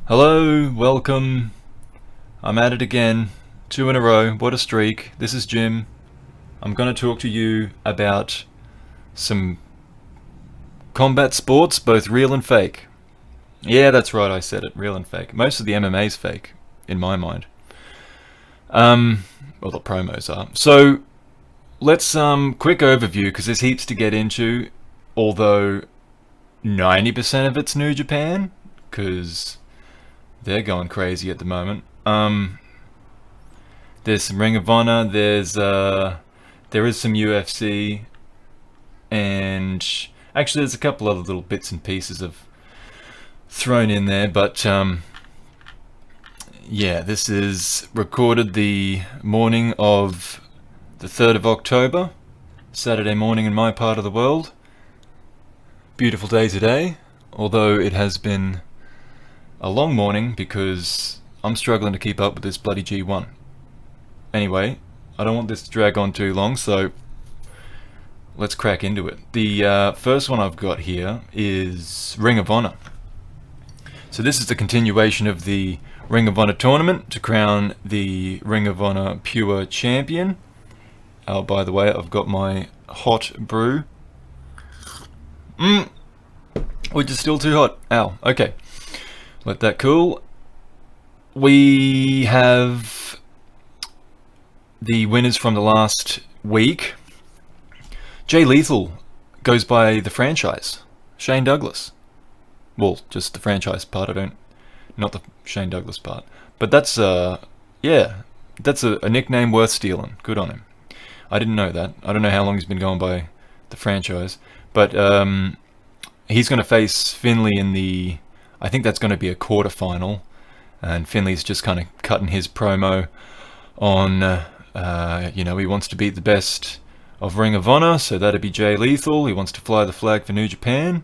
Hello, welcome. I'm at it again. 2 in a row. What a streak. This is Jim. I'm going to talk to you about some combat sports, both real and fake. Yeah, that's right, I said it. Real and fake. Most of the MMA's fake, in my mind. Well, the promos are. So, let's, quick overview, because there's heaps to get into. Although, 90% of it's New Japan, because they're going crazy at the moment. There's some Ring of Honor. There is some UFC, and actually there's a couple other little bits and pieces of thrown in there. But yeah, this is recorded the morning of the 3rd of October, Saturday morning in my part of the world. Beautiful day today, although it has been a long morning because I'm struggling to keep up with this bloody G1. Anyway, I don't want this to drag on too long, so let's crack into it. The first one I've got here is Ring of Honor. So this is the continuation of the Ring of Honor tournament to crown the Ring of Honor Pure Champion. Oh, by the way, I've got my hot brew. Which is still too hot. Ow, okay. Let that cool. We have the winners from the last week. Jay Lethal goes by the franchise, Shane Douglas. Well, just the franchise part. Not the Shane Douglas part. But that's that's a nickname worth stealing. Good on him. I didn't know that. I don't know how long he's been going by the franchise, but he's going to face Finlay in the. I think that's going to be a quarterfinal, and Finley's just kind of cutting his promo on, he wants to beat the best of Ring of Honor, so that'd be Jay Lethal. He wants to fly the flag for New Japan.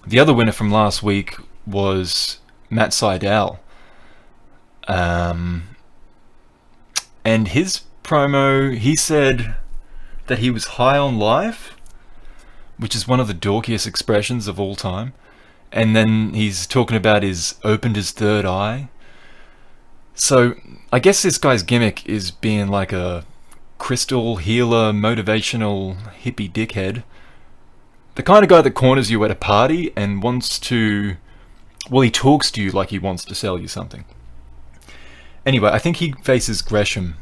The other winner from last week was Matt Sydal. And his promo, he said that he was high on life, which is one of the dorkiest expressions of all time. And then he's talking about opened his third eye. So I guess this guy's gimmick is being like a crystal healer, motivational hippie dickhead. The kind of guy that corners you at a party and wants to... Well, he talks to you like he wants to sell you something. Anyway, I think he faces Gresham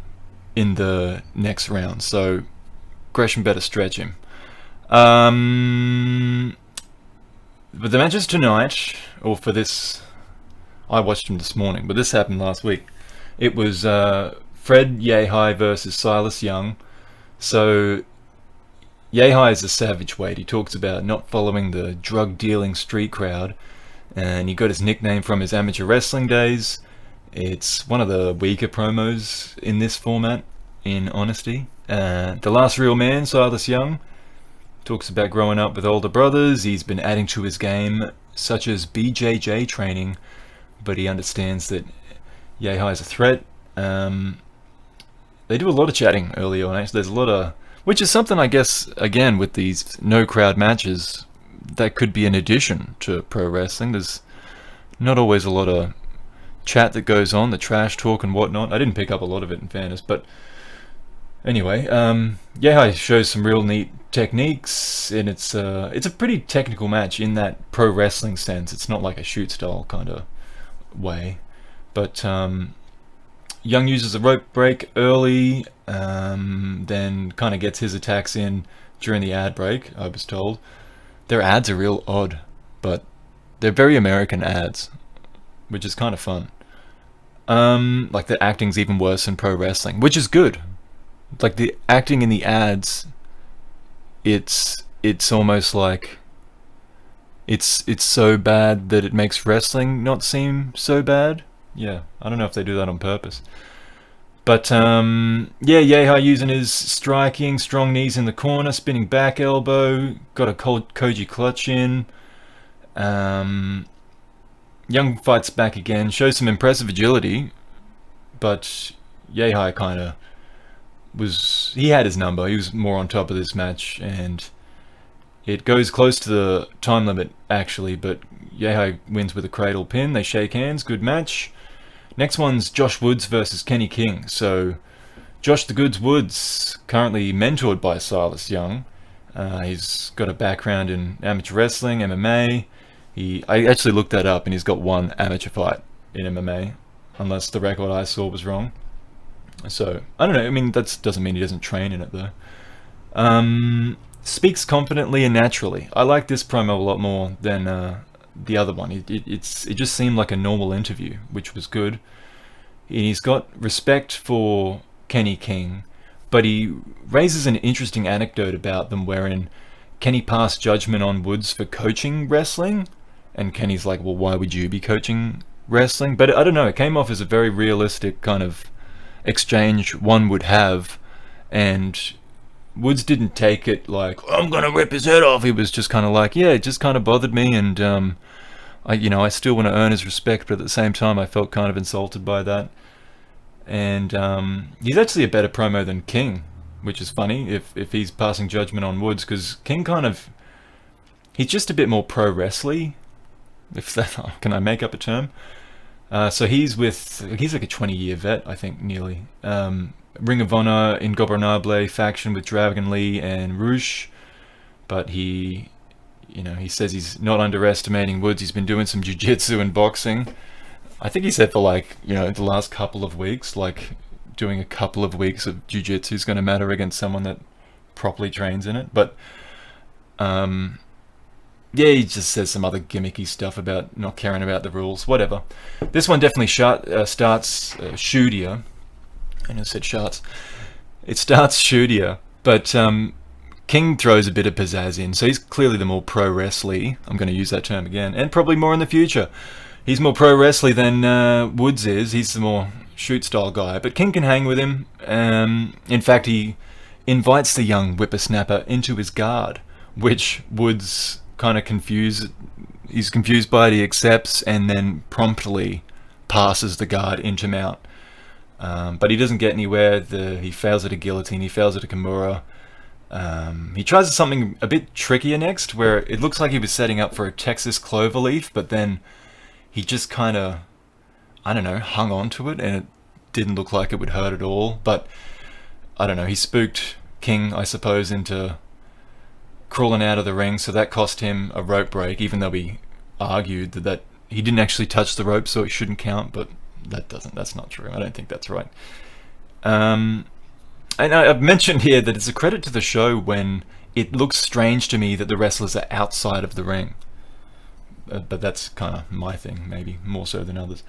in the next round. So Gresham better stretch him. But the matches tonight, or for this, I watched them this morning, but this happened last week. It was Fred Yehi versus Silas Young. So Yehi is a savage weight. He talks about not following the drug-dealing street crowd, and he got his nickname from his amateur wrestling days. It's one of the weaker promos in this format, in honesty. The last real man, Silas Young, talks about growing up with older brothers. He's been adding to his game, such as BJJ training, but he understands that Yehi is a threat. They do a lot of chatting early on. Actually, there's a lot of, which is something I guess again with these no crowd matches that could be an addition to pro wrestling. There's not always a lot of chat that goes on, the trash talk and whatnot. I didn't pick up a lot of it in fairness, but anyway, Yehi shows some real neat techniques, and it's a pretty technical match in that pro wrestling sense. It's not like a shoot style kind of way, but Young uses a rope break early, then kind of gets his attacks in during the ad break. I was told their ads are real odd, but they're very American ads, which is kind of fun. Like the acting's even worse than pro wrestling, which is good. Like the acting in the ads, it's almost like it's so bad that it makes wrestling not seem so bad. Yeah, I don't know if they do that on purpose. But Yehi using his striking, strong knees in the corner, spinning back elbow, got a Koji clutch in. Young fights back again, shows some impressive agility, but Yehi kind of he had his number. He was more on top of this match, and It goes close to the time limit, actually, but Yehai wins with a cradle pin. They shake hands. Good match. Next one's Josh Woods versus Kenny King. So, Josh the Goods Woods, currently mentored by Silas Young. He's got a background in amateur wrestling, MMA. I actually looked that up, and he's got one amateur fight in MMA, unless the record I saw was wrong. So, I don't know. I mean, that doesn't mean he doesn't train in it, though. Speaks confidently and naturally. I like this promo a lot more than the other one. It just seemed like a normal interview, which was good. He's got respect for Kenny King, but he raises an interesting anecdote about them wherein Kenny passed judgment on Woods for coaching wrestling, and Kenny's like, well, why would you be coaching wrestling? But I don't know, it came off as a very realistic kind of exchange one would have, and Woods didn't take it like, I'm gonna rip his head off. He was just kind of like, yeah, it just kind of bothered me, and I still want to earn his respect, but at the same time I felt kind of insulted by that. And he's actually a better promo than King, which is funny if he's passing judgment on Woods, because King he's just a bit more pro wrestling, if that, can I make up a term? So he's like a 20-year vet, I think, nearly. Ring of Honor, Ingobernable faction with Dragon Lee and Roosh, but he says he's not underestimating Woods. He's been doing some jiu-jitsu and boxing. I think he said for the last couple of weeks, like doing a couple of weeks of jiu-jitsu is going to matter against someone that properly trains in it. But yeah, he just says some other gimmicky stuff about not caring about the rules, whatever. This one definitely starts shootier. I know I said shots. It starts shootier, but King throws a bit of pizzazz in, so he's clearly the more pro wrestly. I'm going to use that term again, and probably more in the future. He's more pro wrestly than Woods is. He's the more shoot style guy, but King can hang with him. In fact, he invites the young whippersnapper into his guard, which Woods kind of he's confused by it. He accepts and then promptly passes the guard into him out. But he doesn't get anywhere. He fails at a guillotine. He fails at a Kimura. He tries something a bit trickier next, where it looks like he was setting up for a Texas cloverleaf, but then he just kind of, I don't know, hung on to it, and it didn't look like it would hurt at all. But I don't know, he spooked King, I suppose, into crawling out of the ring, so that cost him a rope break, even though he argued that he didn't actually touch the rope, so it shouldn't count. But that's not true. I don't think that's right. And I've mentioned here that it's a credit to the show when it looks strange to me that the wrestlers are outside of the ring. But that's kind of my thing, maybe more so than others.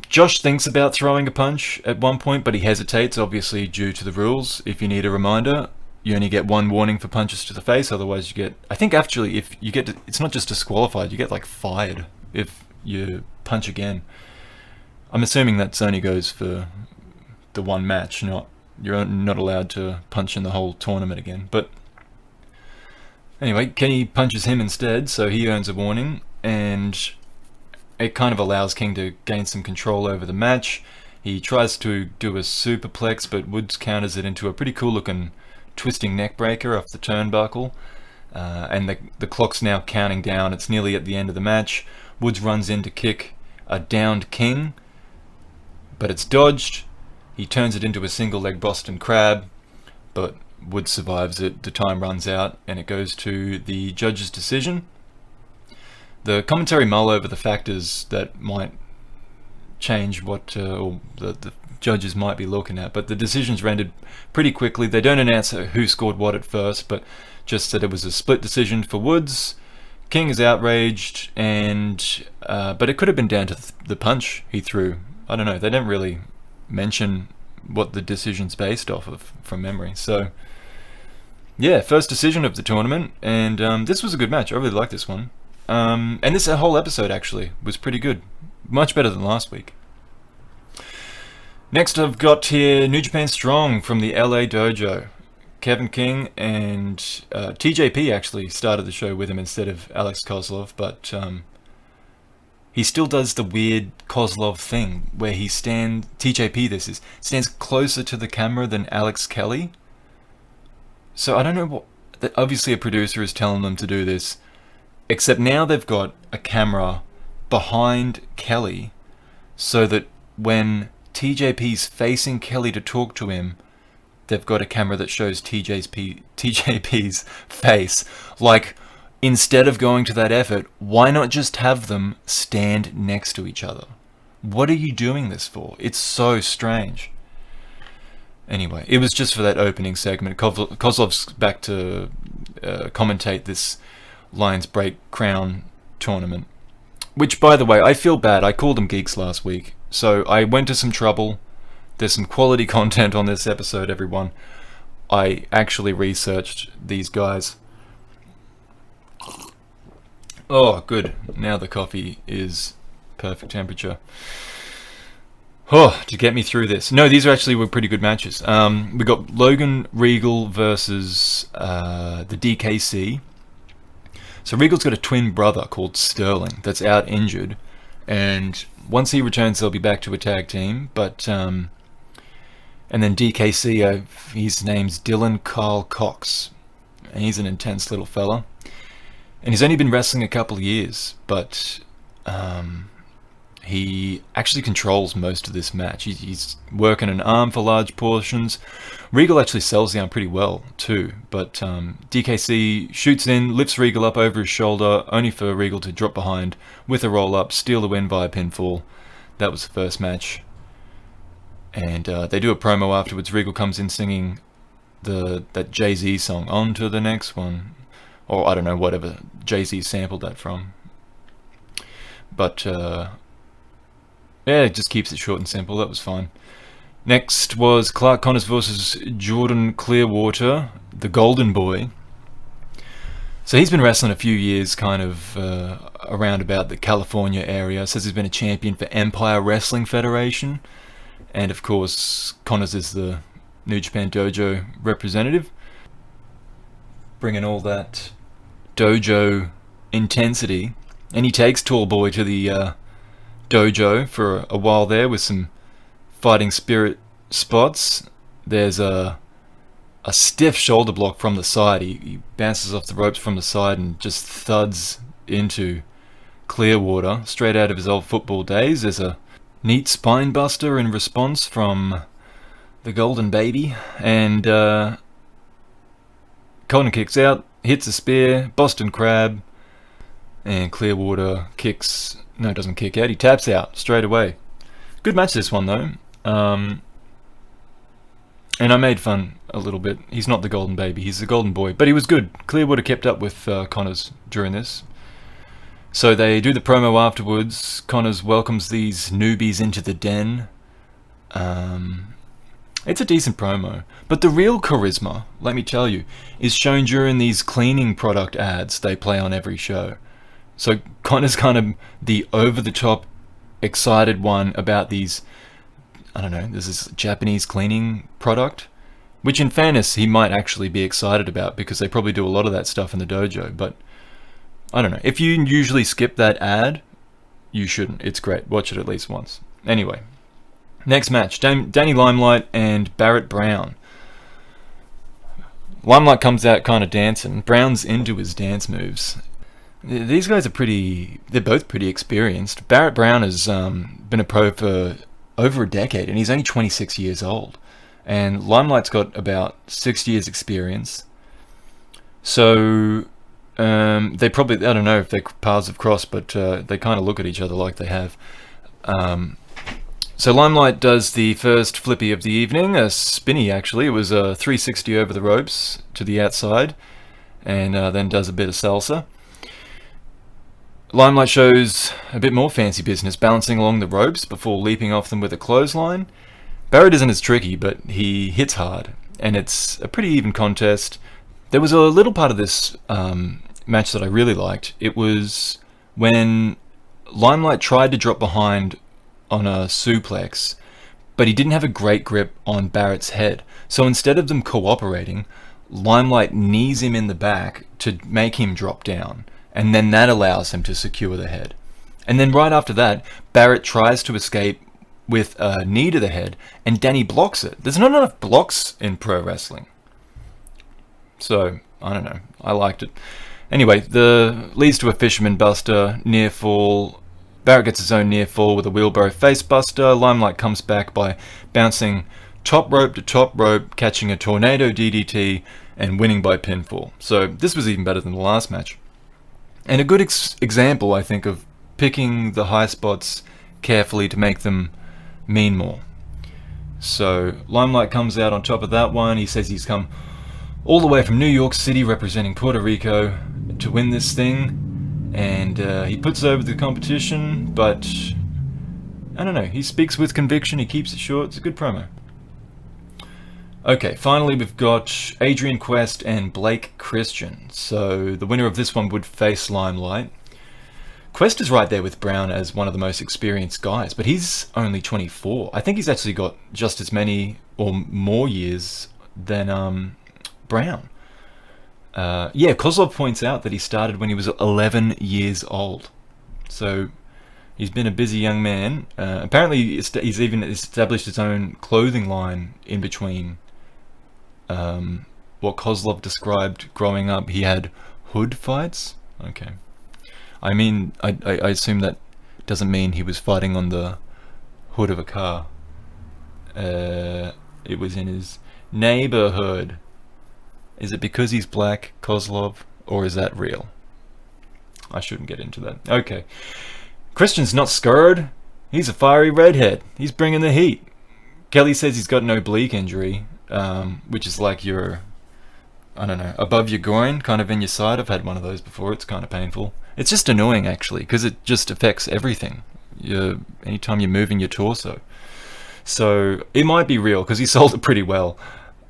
Josh thinks about throwing a punch at one point, but he hesitates, obviously due to the rules. If you need a reminder, you only get one warning for punches to the face, otherwise you get, I think actually if you get, it's not just disqualified, you get like fired if you punch again. I'm assuming that's only goes for the one match, you're not allowed to punch in the whole tournament again. But anyway, Kenny punches him instead, so he earns a warning, and it kind of allows King to gain some control over the match. He tries to do a superplex, but Woods counters it into a pretty cool looking twisting neck breaker off the turnbuckle. And the clock's now counting down. It's nearly at the end of the match. Woods runs in to kick a downed King, but it's dodged. He turns it into a single leg Boston Crab, but Woods survives it. The time runs out, and it goes to the judge's decision. The commentary mull over the factors that might change what or the judges might be looking at, but the decision's rendered pretty quickly. They don't announce who scored what at first, but just that it was a split decision for Woods. King is outraged, and but it could have been down to the punch he threw. I don't know. They don't really mention what the decision's based off of from memory. So yeah, first decision of the tournament, and this was a good match. I really liked this one. And this whole episode actually was pretty good. Much better than last week. Next I've got here New Japan Strong from the LA Dojo. Kevin King and TJP actually started the show with him instead of Alex Kozlov, but he still does the weird Kozlov thing where he stands closer to the camera than Alex Kelly. So I don't know obviously a producer is telling them to do this, except now they've got a camera behind Kelly so that when TJP's facing Kelly to talk to him, they've got a camera that shows TJP's face. Like, instead of going to that effort, why not just have them stand next to each other? What are you doing this for? It's so strange. Anyway, it was just for that opening segment. Kozlov's back to commentate this Lions Break Crown tournament. Which, by the way, I feel bad. I called them geeks last week. So I went to some trouble. There's some quality content on this episode, everyone. I actually researched these guys. Oh, good. Now the coffee is perfect temperature. Oh, to get me through this. No, these were pretty good matches. We got Logan Regal versus the DKC. So Regal's got a twin brother called Sterling that's out injured, and once he returns, they'll be back to a tag team. But and then DKC, his name's Dylan Carl Cox, and he's an intense little fella, and he's only been wrestling a couple of years, but he actually controls most of this match. He's working an arm for large portions. Regal actually sells the arm pretty well too, but DKC shoots in, lifts Regal up over his shoulder, only for Regal to drop behind with a roll-up, steal the win via pinfall. That was the first match. And they do a promo afterwards. Regal comes in singing that Jay-Z song, "On to the next one." Or I don't know, whatever Jay-Z sampled that from. But yeah, it just keeps it short and simple. That was fine. Next was Clark Connors versus Jordan Clearwater, the Golden Boy. So he's been wrestling a few years kind of around about the California area. Says he's been a champion for Empire Wrestling Federation. And of course, Connors is the New Japan Dojo representative. Bringing all that dojo intensity. And he takes Tall Boy to the dojo for a while there with some fighting spirit spots. There's a stiff shoulder block from the side. He bounces off the ropes from the side and just thuds into Clearwater straight out of his old football days. There's a neat spine buster in response from the Golden Baby, and Colton kicks out, hits a spear, Boston Crab, and Clearwater doesn't kick out, he taps out straight away. Good match this one though. And I made fun a little bit. He's not the Golden Baby, he's the Golden Boy, but he was good. Clearwater kept up with Connors during this. So they do the promo afterwards. Connors welcomes these newbies into the den. It's a decent promo, but the real charisma, let me tell you, is shown during these cleaning product ads they play on every show. So Connor's kind of the over-the-top excited one about these, I don't know, this is Japanese cleaning product, which in fairness he might actually be excited about because they probably do a lot of that stuff in the dojo, but I don't know. If you usually skip that ad, you shouldn't. It's great. Watch it at least once. Anyway, next match, Danny Limelight and Barrett Brown. Limelight comes out kind of dancing. Brown's into his dance moves. These guys they're both pretty experienced. Barrett Brown has been a pro for over a decade, and he's only 26 years old. And Limelight's got about 6 years experience. So they probably, I don't know if their paths have crossed, but they kind of look at each other like they have. So Limelight does the first flippy of the evening, a spinny actually. It was a 360 over the ropes to the outside, and then does a bit of salsa. Limelight shows a bit more fancy business, balancing along the ropes before leaping off them with a clothesline. Barrett isn't as tricky, but he hits hard, and it's a pretty even contest. There was a little part of this match that I really liked. It was when Limelight tried to drop behind on a suplex, but he didn't have a great grip on Barrett's head. So instead of them cooperating, Limelight knees him in the back to make him drop down, and then that allows him to secure the head. And then right after that, Barrett tries to escape with a knee to the head, and Danny blocks it. There's not enough blocks in pro wrestling. So I don't know. I liked it. Anyway, the leads to a fisherman buster, near fall. Barrett gets his own near fall with a wheelbarrow face buster. Limelight comes back by bouncing top rope to top rope, catching a tornado DDT, and winning by pinfall. So this was even better than the last match. And a good example, I think, of picking the high spots carefully to make them mean more. So Limelight comes out on top of that one. He says he's come all the way from New York City representing Puerto Rico to win this thing, and he puts over the competition, but I don't know, he speaks with conviction, he keeps it short. It's a good promo. Okay, finally we've got Adrian Quest and Blake Christian. So the winner of this one would face Limelight. Quest is right there with Brown as one of the most experienced guys, but he's only 24. I think he's actually got just as many or more years than Brown. Yeah, Kozlov points out that he started when he was 11 years old. So he's been a busy young man. Apparently he's even established his own clothing line in between what Kozlov described growing up. He had hood fights. Okay. I mean, I assume that doesn't mean he was fighting on the hood of a car. It was in his neighborhood. Is it because he's black, Kozlov, or is that real? I shouldn't get into that. Okay. Christian's not scared. He's a fiery redhead. He's bringing the heat. Kelly says he's got no oblique injury, which is like your, I don't know, above your groin, kind of in your side. I've had one of those before. It's kind of painful. It's just annoying, actually, because it just affects everything. Anytime you're moving your torso. So it might be real, because he sold it pretty well,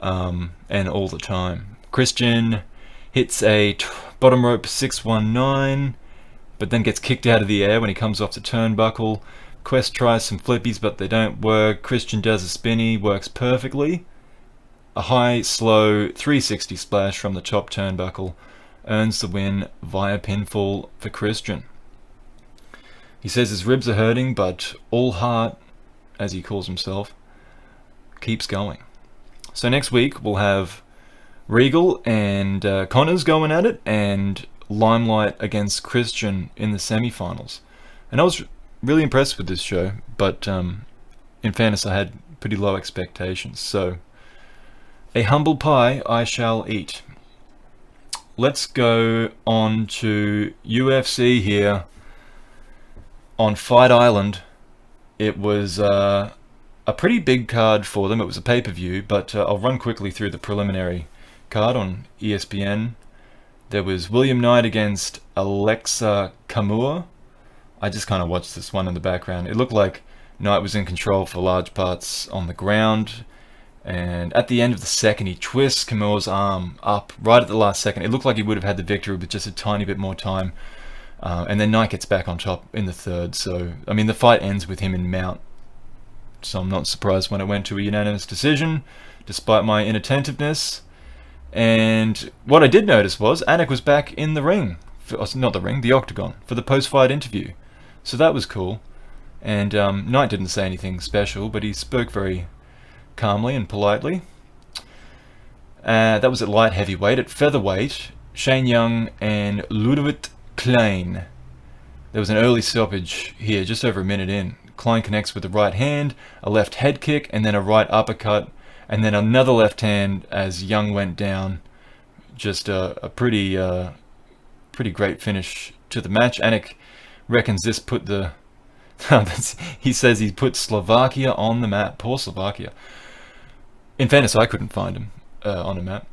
and all the time. Christian hits a bottom rope 619, but then gets kicked out of the air when he comes off the turnbuckle. Quest tries some flippies, but they don't work. Christian does a spinny, works perfectly. A high, slow 360 splash from the top turnbuckle earns the win via pinfall for Christian. He says his ribs are hurting, but all heart, as he calls himself, keeps going. So next week we'll have Regal and Connors going at it, and Limelight against Christian in the semi-finals. And I was really impressed with this show, but in fairness I had pretty low expectations. So a humble pie I shall eat. Let's go on to UFC here on Fight Island. It was a pretty big card for them. It was a pay-per-view, but I'll run quickly through the preliminary card on ESPN. There was William Knight against Alexa Kamua. I just kind of watched this one in the background. It looked like Knight was in control for large parts on the ground, and at the end of the second he twists Kamua's arm up right at the last second. It looked like he would have had the victory with just a tiny bit more time, and then Knight gets back on top in the third. So I mean, the fight ends with him in mount, so I'm not surprised when it went to a unanimous decision, despite my inattentiveness. And what I did notice was Anik was back in the ring, not the ring, the octagon, for the post-fight interview. So that was cool. And Knight didn't say anything special, but he spoke very calmly and politely. That was at light heavyweight. At featherweight, Shane Young and Ludovic Klein. There was an early stoppage here, just over a minute in. Klein connects with the right hand, a left head kick, and then a right uppercut, and then another left hand as Young went down. Just a pretty great finish to the match. Anik reckons this put the... he says he put Slovakia on the map. Poor Slovakia. In fairness, I couldn't find him on a map.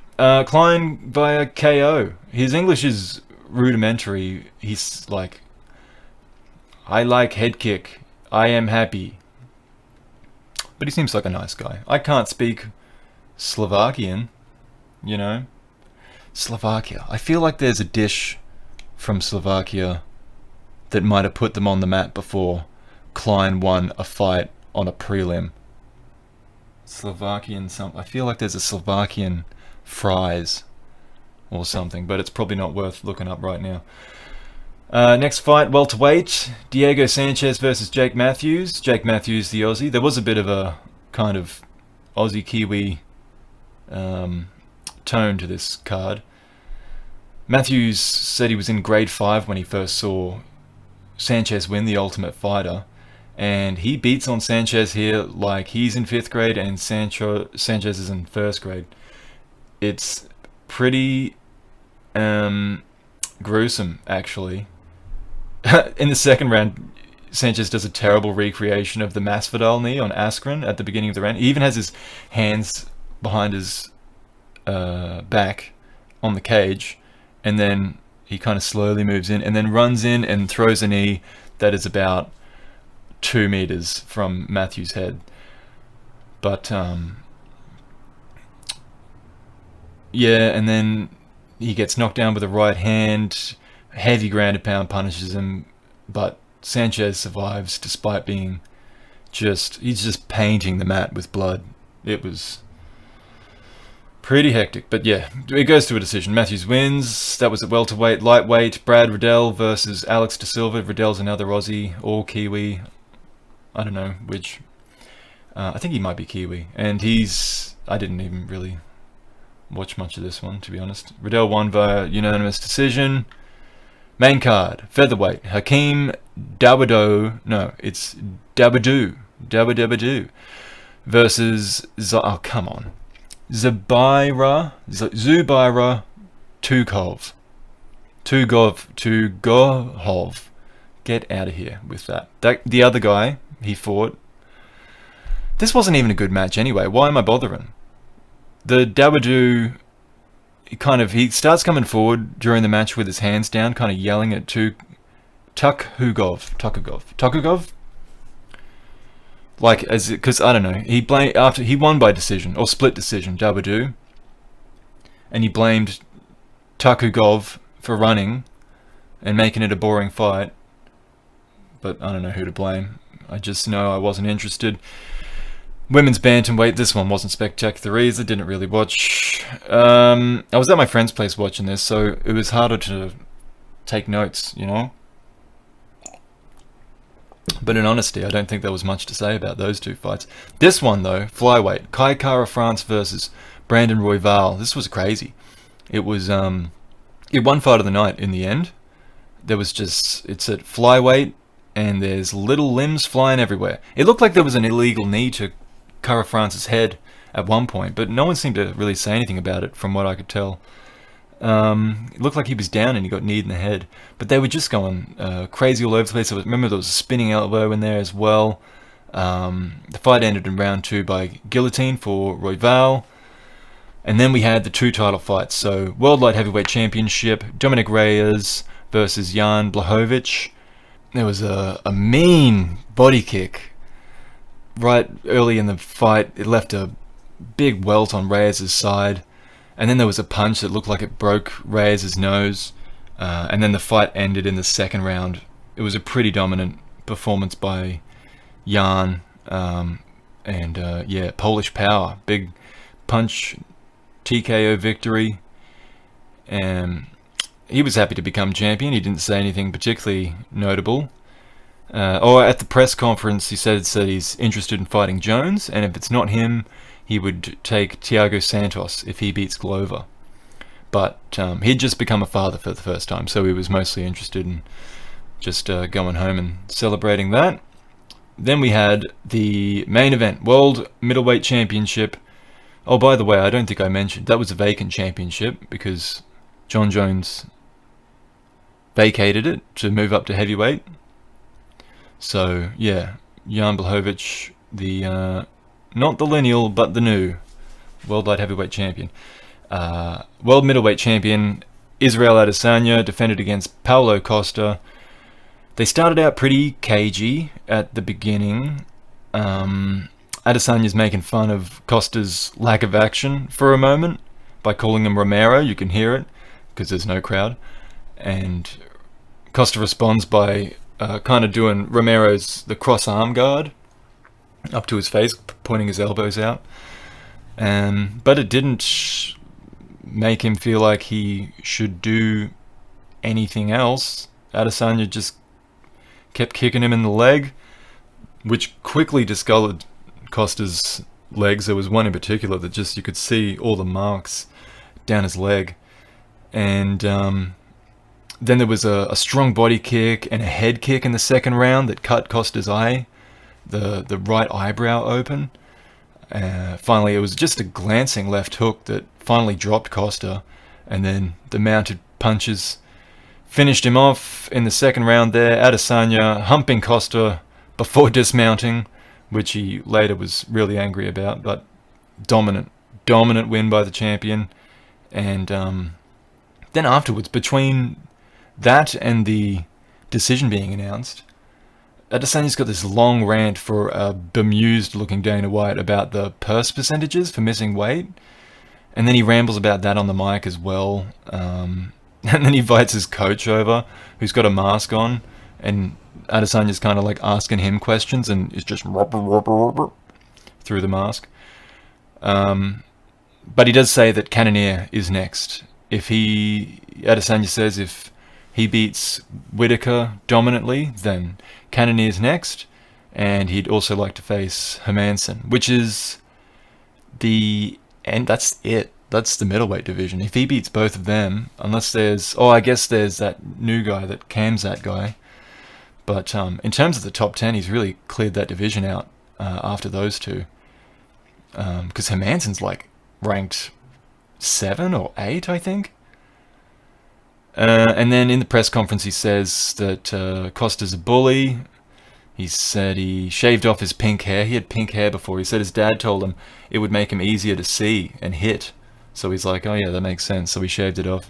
Klein via KO. His English is rudimentary. He's like, I like head kick. I am happy. But he seems like a nice guy. I can't speak Slovakian, you know. Slovakia. I feel like there's a dish from Slovakia that might have put them on the map before Klein won a fight on a prelim. Slovakian something. I feel like there's a Slovakian fries or something, but it's probably not worth looking up right now. Next fight, welterweight, Diego Sanchez versus Jake Matthews. Jake Matthews, the Aussie. There was a bit of a kind of Aussie-Kiwi tone to this card. Matthews said he was in grade 5 when he first saw Sanchez win the Ultimate Fighter, and he beats on Sanchez here like he's in 5th grade and Sanchez is in 1st grade. It's pretty gruesome, actually. In the second round, Sanchez does a terrible recreation of the Masvidal knee on Askren at the beginning of the round. He even has his hands behind his back on the cage, and then he kind of slowly moves in and then runs in and throws a knee that is about 2 meters from Matthews' head. But yeah, and then he gets knocked down with a right hand. Heavy grounded pound punishes him, but Sanchez survives despite being he's just painting the mat with blood. It was pretty hectic, but yeah, it goes to a decision. Matthews wins. That was at welterweight. Lightweight, Brad Riddell versus Alex Da Silva. Riddell's another Aussie, or Kiwi. I don't know which. I think he might be Kiwi. And I didn't even really watch much of this one, to be honest. Riddell won via unanimous decision. Main card, featherweight, Hakeem Dawodu. No, it's Dawodu versus Zubaira Tugov. Tugov. Get out of here with that. The other guy he fought. This wasn't even a good match anyway. Why am I bothering? The Dawodu, he starts coming forward during the match with his hands down, kind of yelling at Tukugov. Like, because I don't know, he won by decision or split decision, Dawodu, and he blamed Tukugov for running and making it a boring fight. But I don't know who to blame. I just know I wasn't interested. Women's bantamweight, this one wasn't spectacular either, didn't really watch. I was at my friend's place watching this, so it was harder to take notes, But in honesty, I don't think there was much to say about those two fights. This one, though, flyweight, Kai Kara France versus Brandon Royval. This was crazy. It was it won fight of the night in the end. It's at flyweight, and there's little limbs flying everywhere. It looked like there was an illegal knee to Kara France's head at one point, but no one seemed to really say anything about it from what I could tell. It looked like he was down and he got kneed in the head, but they were just going crazy all over the place. Remember there was a spinning elbow in there as well. The fight ended in round 2 by guillotine for Royval, and then we had the 2 title fights. So World Light Heavyweight Championship, Dominic Reyes versus Jan Blachowicz. There was a mean body kick right early in the fight. It left a big welt on Reyes' side, and then there was a punch that looked like it broke Reyes' nose, and then the fight ended in the second round. It was a pretty dominant performance by Jan, and Polish power, big punch, TKO victory, and he was happy to become champion. He didn't say anything particularly notable. Or at the press conference, he said he's interested in fighting Jones, and if it's not him, he would take Thiago Santos if he beats Glover. But he'd just become a father for the first time, so he was mostly interested in just going home and celebrating that. Then we had the main event, World Middleweight Championship. Oh, by the way, I don't think I mentioned, that was a vacant championship because John Jones vacated it to move up to heavyweight. So, yeah, Jan Blachowicz, the not the lineal, but the new World Light Heavyweight Champion. World Middleweight Champion, Israel Adesanya, defended against Paulo Costa. They started out pretty cagey at the beginning. Adesanya's making fun of Costa's lack of action for a moment by calling him Romero. You can hear it because there's no crowd. And Costa responds by kind of doing the cross arm guard up to his face, pointing his elbows out. But it didn't make him feel like he should do anything else. Adesanya just kept kicking him in the leg, which quickly discolored Costa's legs. There was one in particular that just, you could see all the marks down his leg. And then there was a strong body kick and a head kick in the second round that cut Costa's eye, the right eyebrow open. Finally, it was just a glancing left hook that finally dropped Costa, and then the mounted punches finished him off in the second round there. Adesanya humping Costa before dismounting, which he later was really angry about, but dominant win by the champion. And then afterwards, between that and the decision being announced, Adesanya's got this long rant for a bemused-looking Dana White about the purse percentages for missing weight, and then he rambles about that on the mic as well. And then he invites his coach over, who's got a mask on, and Adesanya's kind of like asking him questions, and is just through the mask. But he does say that Cannonier is next. Adesanya says if he beats Whittaker dominantly, then Cannonier's next, and he'd also like to face Hermansson, which is and that's it. That's the middleweight division. If he beats both of them, unless there's, I guess there's that new guy that Cam's that guy. But in terms of the top 10, he's really cleared that division out after those two. Because Hermansson's like ranked 7 or 8, I think. And then in the press conference, he says that Costa's a bully. He said he shaved off his pink hair. He had pink hair before. He said his dad told him it would make him easier to see and hit. So he's like, oh yeah, that makes sense. So he shaved it off.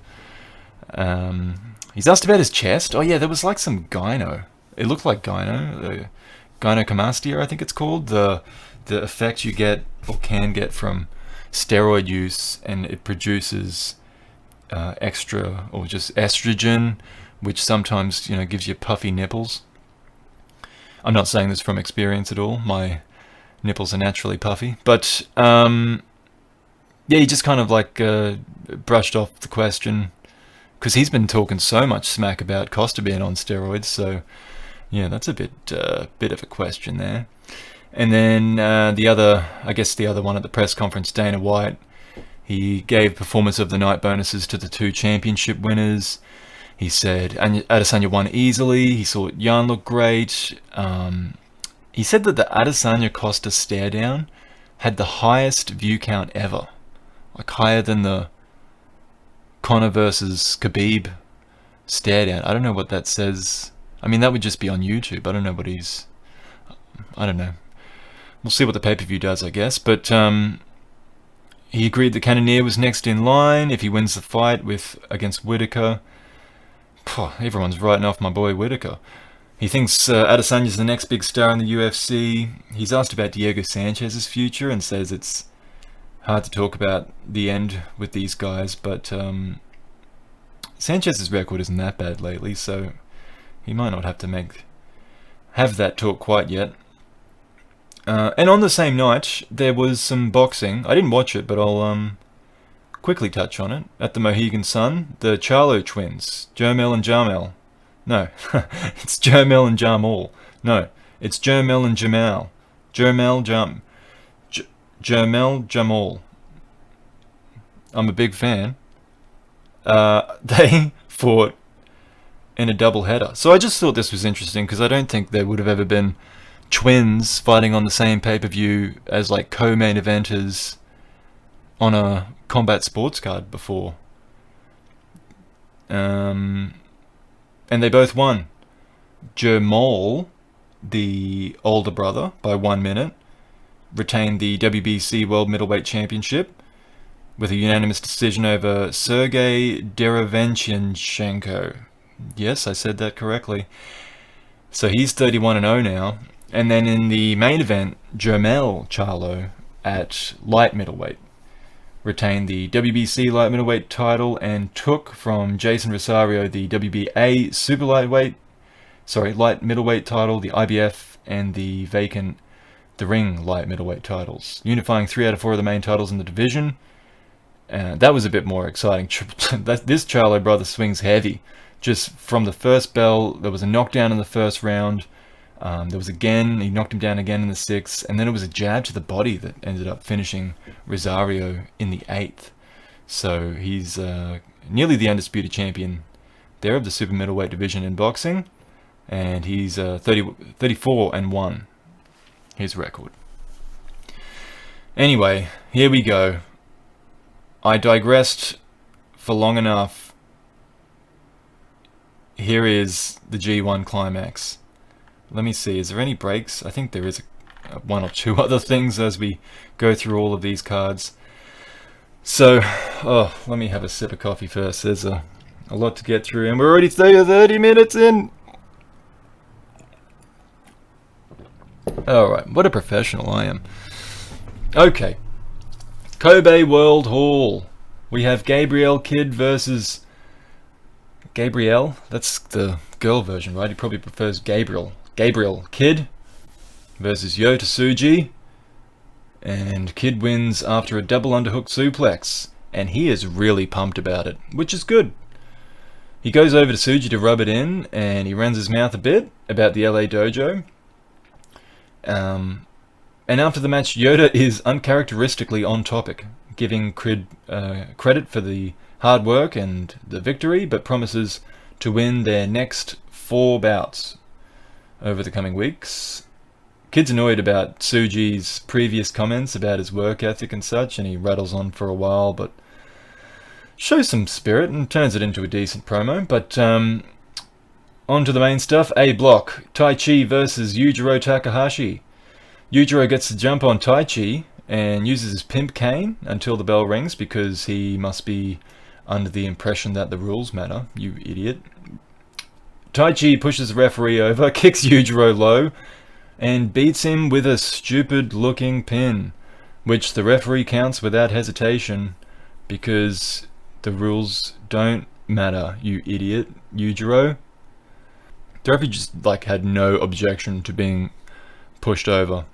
He's asked about his chest. Oh yeah, there was like some gyno. It looked like gynecomastia, I think it's called. The effect you get or can get from steroid use, and it produces extra or just estrogen, which sometimes gives you puffy nipples. I'm not saying this from experience at all. My nipples are naturally puffy, but yeah, he just kind of like brushed off the question because he's been talking so much smack about Costa being on steroids. So yeah, that's a bit of a question there. And then the other one at the press conference, Dana White, he gave performance of the night bonuses to the 2 championship winners. He said Adesanya won easily. He saw Jan look great. He said that the Adesanya-Costa stare down had the highest view count ever. Like higher than the Conor versus Khabib stare down. I don't know what that says. I mean, that would just be on YouTube. I don't know. We'll see what the pay-per-view does, I guess. But he agreed that Cannonier was next in line if he wins the fight against Whittaker. Everyone's writing off my boy Whittaker. He thinks Adesanya's the next big star in the UFC. He's asked about Diego Sanchez's future and says it's hard to talk about the end with these guys, but Sanchez's record isn't that bad lately, so he might not have to have that talk quite yet. And on the same night, there was some boxing. I didn't watch it, but I'll quickly touch on it. At the Mohegan Sun, the Charlo twins, Jermel and Jamel. No, it's Jermel and Jamal. No, it's Jermel and Jamal. Jermel Jamal. I'm a big fan. They fought in a double header. So I just thought this was interesting because I don't think there would have ever been twins fighting on the same pay-per-view as like co-main eventers on a combat sports card before. And they both won. Jamal, the older brother, by 1 minute, retained the WBC World Middleweight Championship with a unanimous decision over Sergey Derevyanchenko. Yes, I said that correctly. So he's 31-0 now. And then in the main event, Jermel Charlo at light middleweight retained the WBC light middleweight title and took from Jason Rosario the WBA super light middleweight title, the IBF, and the vacant the ring light middleweight titles, unifying 3 out of 4 of the main titles in the division. That was a bit more exciting. This Charlo brother swings heavy. Just from the first bell, there was a knockdown in the first round. There was he knocked him down again in the 6th, and then it was a jab to the body that ended up finishing Rosario in the 8th. So he's nearly the undisputed champion there of the super middleweight division in boxing, and he's 34-1, his record. Anyway, here we go. I digressed for long enough. Here is the G1 climax. Let me see, is there any breaks? I think there is one or two other things as we go through all of these cards. So, let me have a sip of coffee first. There's a lot to get through, and we're already 30 minutes in. Alright, what a professional I am. Okay. Kobe World Hall. We have Gabrielle Kidd versus... Gabrielle? That's the girl version, right? He probably prefers Gabriel. Gabrielle Kidd versus Yota Tsuji. And Kidd wins after a double underhook suplex. And he is really pumped about it, which is good. He goes over to Tsuji to rub it in, and he runs his mouth a bit about the LA dojo. And after the match, Yota is uncharacteristically on topic, giving Kidd credit for the hard work and the victory, but promises to win their next 4 bouts over the coming weeks. Kidd's annoyed about Tsuji's previous comments about his work ethic and such, and he rattles on for a while, but shows some spirit and turns it into a decent promo. But on to the main stuff. A block, Taichi versus Yujiro Takahashi. Yujiro gets the jump on Taichi and uses his pimp cane until the bell rings, because he must be under the impression that the rules matter, you idiot. Taichi pushes the referee over, kicks Yujiro low, and beats him with a stupid looking pin, which the referee counts without hesitation, because the rules don't matter, you idiot, Yujiro. The referee just had no objection to being pushed over.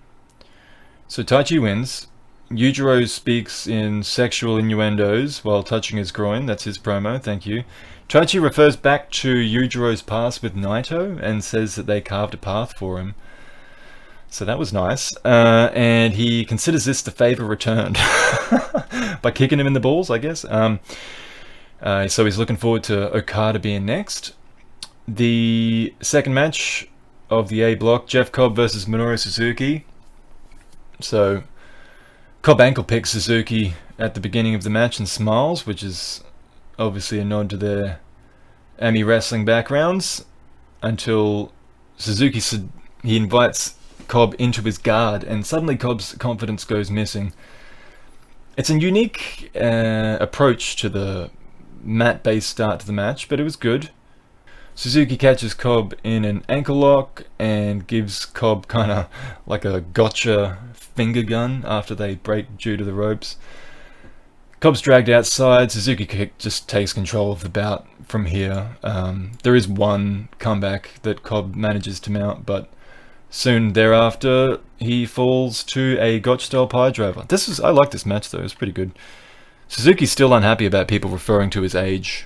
So Taichi wins. Yujiro speaks in sexual innuendos while touching his groin. That's his promo, thank you. Taichi refers back to Yujiro's past with Naito and says that they carved a path for him. So that was nice. And he considers this the favor returned by kicking him in the balls, I guess. So he's looking forward to Okada being next. The second match of the A block, Jeff Cobb versus Minoru Suzuki. So Cobb ankle picks Suzuki at the beginning of the match and smiles, which is obviously a nod to their Ami wrestling backgrounds, until Suzuki he invites Cobb into his guard, and suddenly Cobb's confidence goes missing. It's a unique approach to the mat-based start to the match, but it was good. Suzuki catches Cobb in an ankle lock and gives Cobb kind of like a gotcha finger gun after they break due to the ropes. Cobb's dragged outside. Suzuki just takes control of the bout from here. There is one comeback that Cobb manages to mount, but soon thereafter he falls to a gotch-style pie driver. I like this match though, it's pretty good. Suzuki's still unhappy about people referring to his age,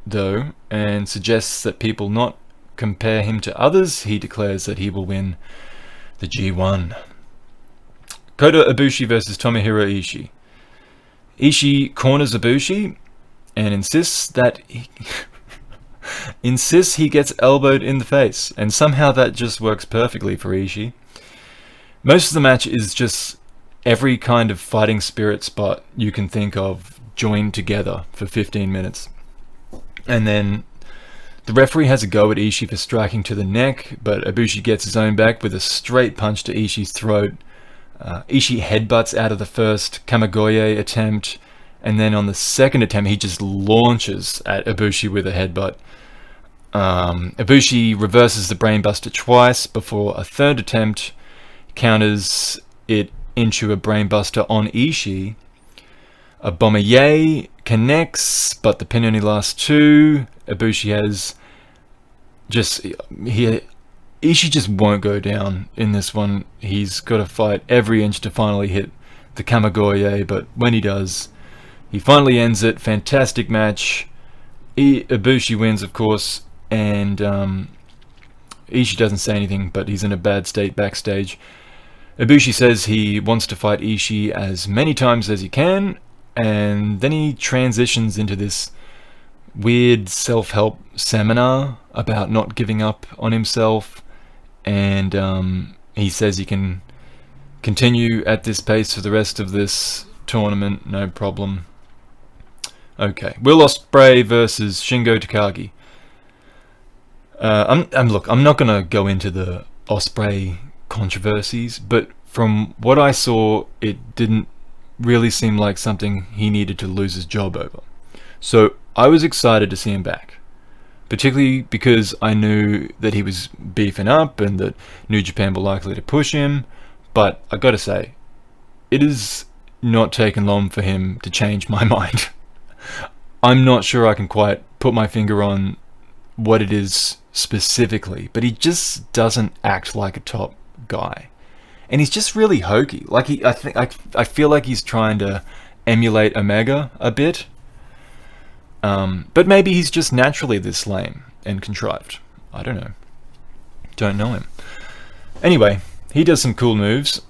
though, and suggests that people not compare him to others. He declares that he will win the G1. Kota Ibushi versus Tomohiro Ishii. Ishii corners Ibushi and insists he gets elbowed in the face, and somehow that just works perfectly for Ishii. Most of the match is just every kind of fighting spirit spot you can think of joined together for 15 minutes. And then the referee has a go at Ishii for striking to the neck, but Ibushi gets his own back with a straight punch to Ishii's throat. Ishii headbutts out of the first Kamigoye attempt, and then on the second attempt he just launches at Ibushi with a headbutt. Ibushi reverses the brainbuster twice before a third attempt counters it into a brainbuster on Ishii. A Bomaye connects, but the pin only lasts 2. Ibushi has Ishii just won't go down in this one. He's got to fight every inch to finally hit the Kamigoye, but when he does, he finally ends it. Fantastic match. Ibushi wins, of course, and Ishii doesn't say anything, but he's in a bad state backstage. Ibushi says he wants to fight Ishii as many times as he can, and then he transitions into this weird self-help seminar about not giving up on himself, and he says he can continue at this pace for the rest of this tournament, no problem. Okay, Will Ospreay versus Shingo Takagi. I'm not gonna go into the Ospreay controversies, but from what I saw, it didn't really seem like something he needed to lose his job over. So I was excited to see him back, particularly because I knew that he was beefing up and that New Japan were likely to push him. But I gotta say, it has not taken long for him to change my mind. I'm not sure I can quite put my finger on what it is specifically, but he just doesn't act like a top guy, and he's just really hokey. Like I feel like he's trying to emulate Omega a bit, but maybe he's just naturally this lame and contrived. I don't know him. Anyway, he does some cool moves.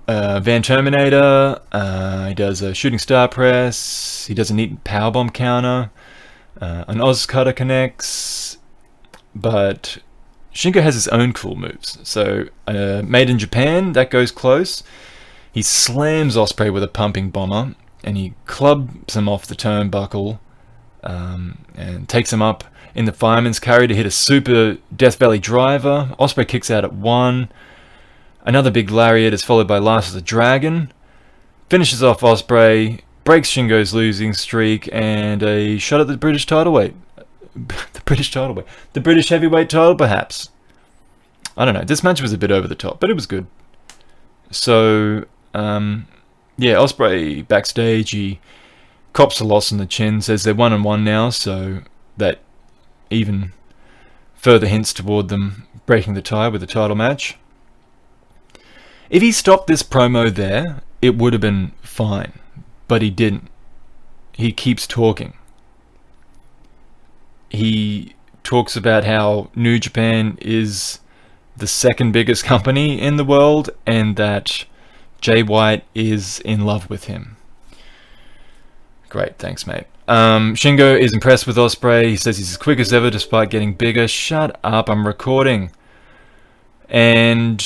Van Terminator, he does a shooting star press, he does a neat powerbomb counter, an Oz cutter connects, but Shingo has his own cool moves. So, made in Japan, that goes close. He slams Ospreay with a pumping bomber, and he clubs him off the turnbuckle, and takes him up in the fireman's carry to hit a super Death Valley driver. Ospreay kicks out at 1. Another big lariat is followed by Last of the Dragon. Finishes off Ospreay, breaks Shingo's losing streak, and a shot at the British title weight. The British heavyweight title, perhaps. I don't know. This match was a bit over the top, but it was good. So, Ospreay backstage, he cops a loss on the chin, says they're 1-1 now, so that even further hints toward them breaking the tie with the title match. If he stopped this promo there, it would have been fine, but he didn't. He keeps talking. He talks about how New Japan is the second biggest company in the world and that Jay White is in love with him. Great, thanks, mate. Shingo is impressed with Ospreay. He says he's as quick as ever despite getting bigger. Shut up, I'm recording. And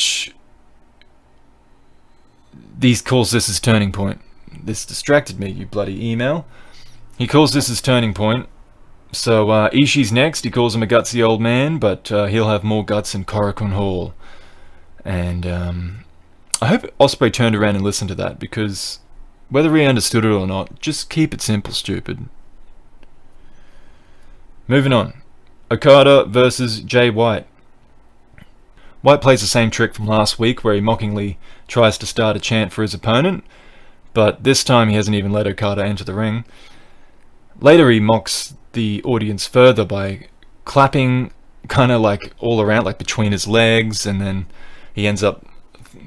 he calls this his turning point. This distracted me, you bloody email. He calls this his turning point. So Ishii's next. He calls him a gutsy old man, but he'll have more guts in Korakuen Hall. And I hope Ospreay turned around and listened to that, because whether he understood it or not, just keep it simple, stupid. Moving on. Okada versus Jay White. White plays the same trick from last week where he mockingly tries to start a chant for his opponent, but this time he hasn't even let Okada enter the ring. Later he mocks the audience further by clapping kind of like all around, like between his legs, and then he ends up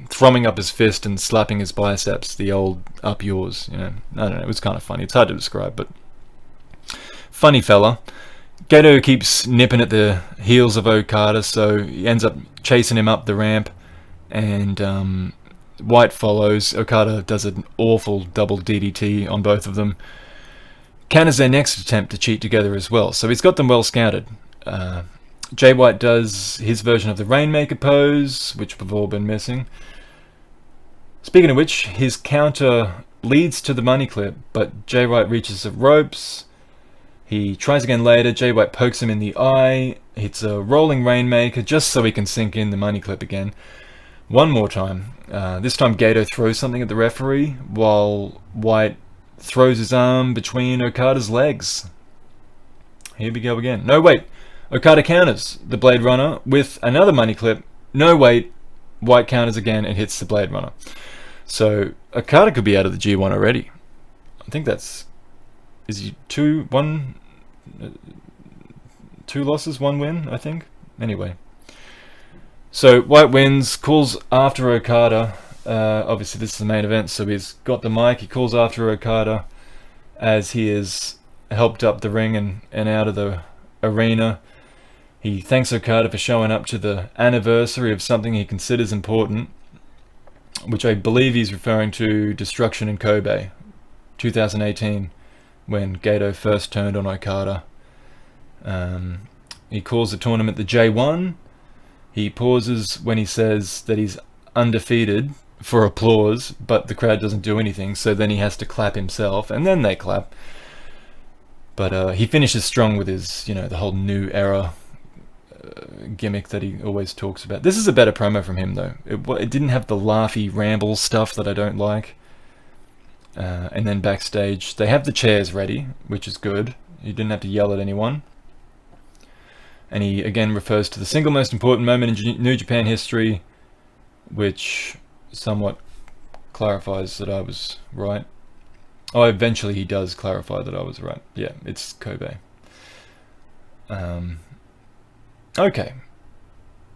thrumming up his fist and slapping his biceps, the old up yours, I don't know, it was kind of funny. It's hard to describe, but funny fella. Gato keeps nipping at the heels of Okada, so he ends up chasing him up the ramp, and White follows. Okada does an awful double DDT on both of them. Counters their next attempt to cheat together as well, so he's got them well scouted. Jay White does his version of the Rainmaker pose, which we've all been missing. Speaking of which, his counter leads to the money clip, but Jay White reaches the ropes. He tries again later. Jay White pokes him in the eye, hits a rolling Rainmaker just so he can sink in the money clip again. One more time. This time Gato throws something at the referee, while White throws his arm between Okada's legs. Here we go again. No, wait. Okada counters the Blade Runner with another money clip. No, wait. White counters again and hits the Blade Runner. So Okada could be out of the G1 already. I think that's... Is he 2 losses, 1 win, I think? Anyway. So White wins, calls after Okada. Obviously this is the main event, so he's got the mic. He calls after Okada as he is helped up the ring and out of the arena. He thanks Okada for showing up to the anniversary of something he considers important, which I believe he's referring to Destruction in Kobe, 2018, when Gato first turned on Okada He calls the tournament the J1. He pauses when he says that he's undefeated for applause, but the crowd doesn't do anything, so then he has to clap himself, and then they clap. But he finishes strong with his, the whole new era gimmick that he always talks about. This is a better promo from him, though. It didn't have the laughy ramble stuff that I don't like. And then backstage, they have the chairs ready, which is good. He didn't have to yell at anyone. And he again refers to the single most important moment in New Japan history, which somewhat clarifies that I was right. Oh, eventually he does clarify that I was right. Yeah, it's Kobe. Okay.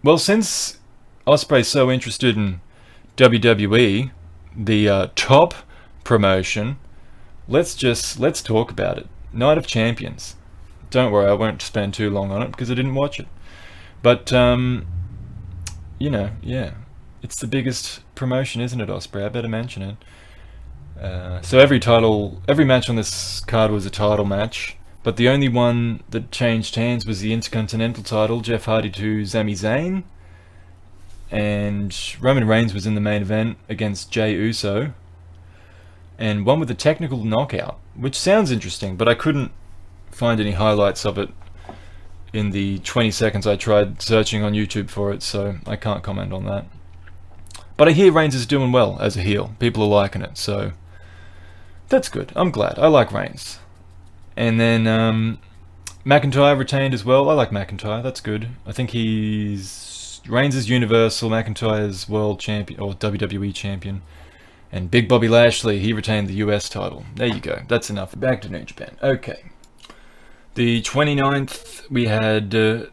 Well, since Ospreay's so interested in WWE, the top promotion, let's talk about it. Night of Champions. Don't worry, I won't spend too long on it because I didn't watch it. But, yeah. It's the biggest promotion, isn't it, Ospreay? I better mention it. So every match on this card was a title match, but the only one that changed hands was the Intercontinental title, Jeff Hardy to Sami Zayn, and Roman Reigns was in the main event against Jey Uso, and one with a technical knockout, which sounds interesting, but I couldn't find any highlights of it in the 20 seconds I tried searching on YouTube for it, so I can't comment on that. But I hear Reigns is doing well as a heel. People are liking it, so that's good. I'm glad. I like Reigns. And then McIntyre retained as well. I like McIntyre. That's good. I think Reigns is Universal, McIntyre's World Champion or WWE Champion, and Big Bobby Lashley, he retained the US title. There you go. That's enough. Back to New Japan. Okay. The 29th, we had the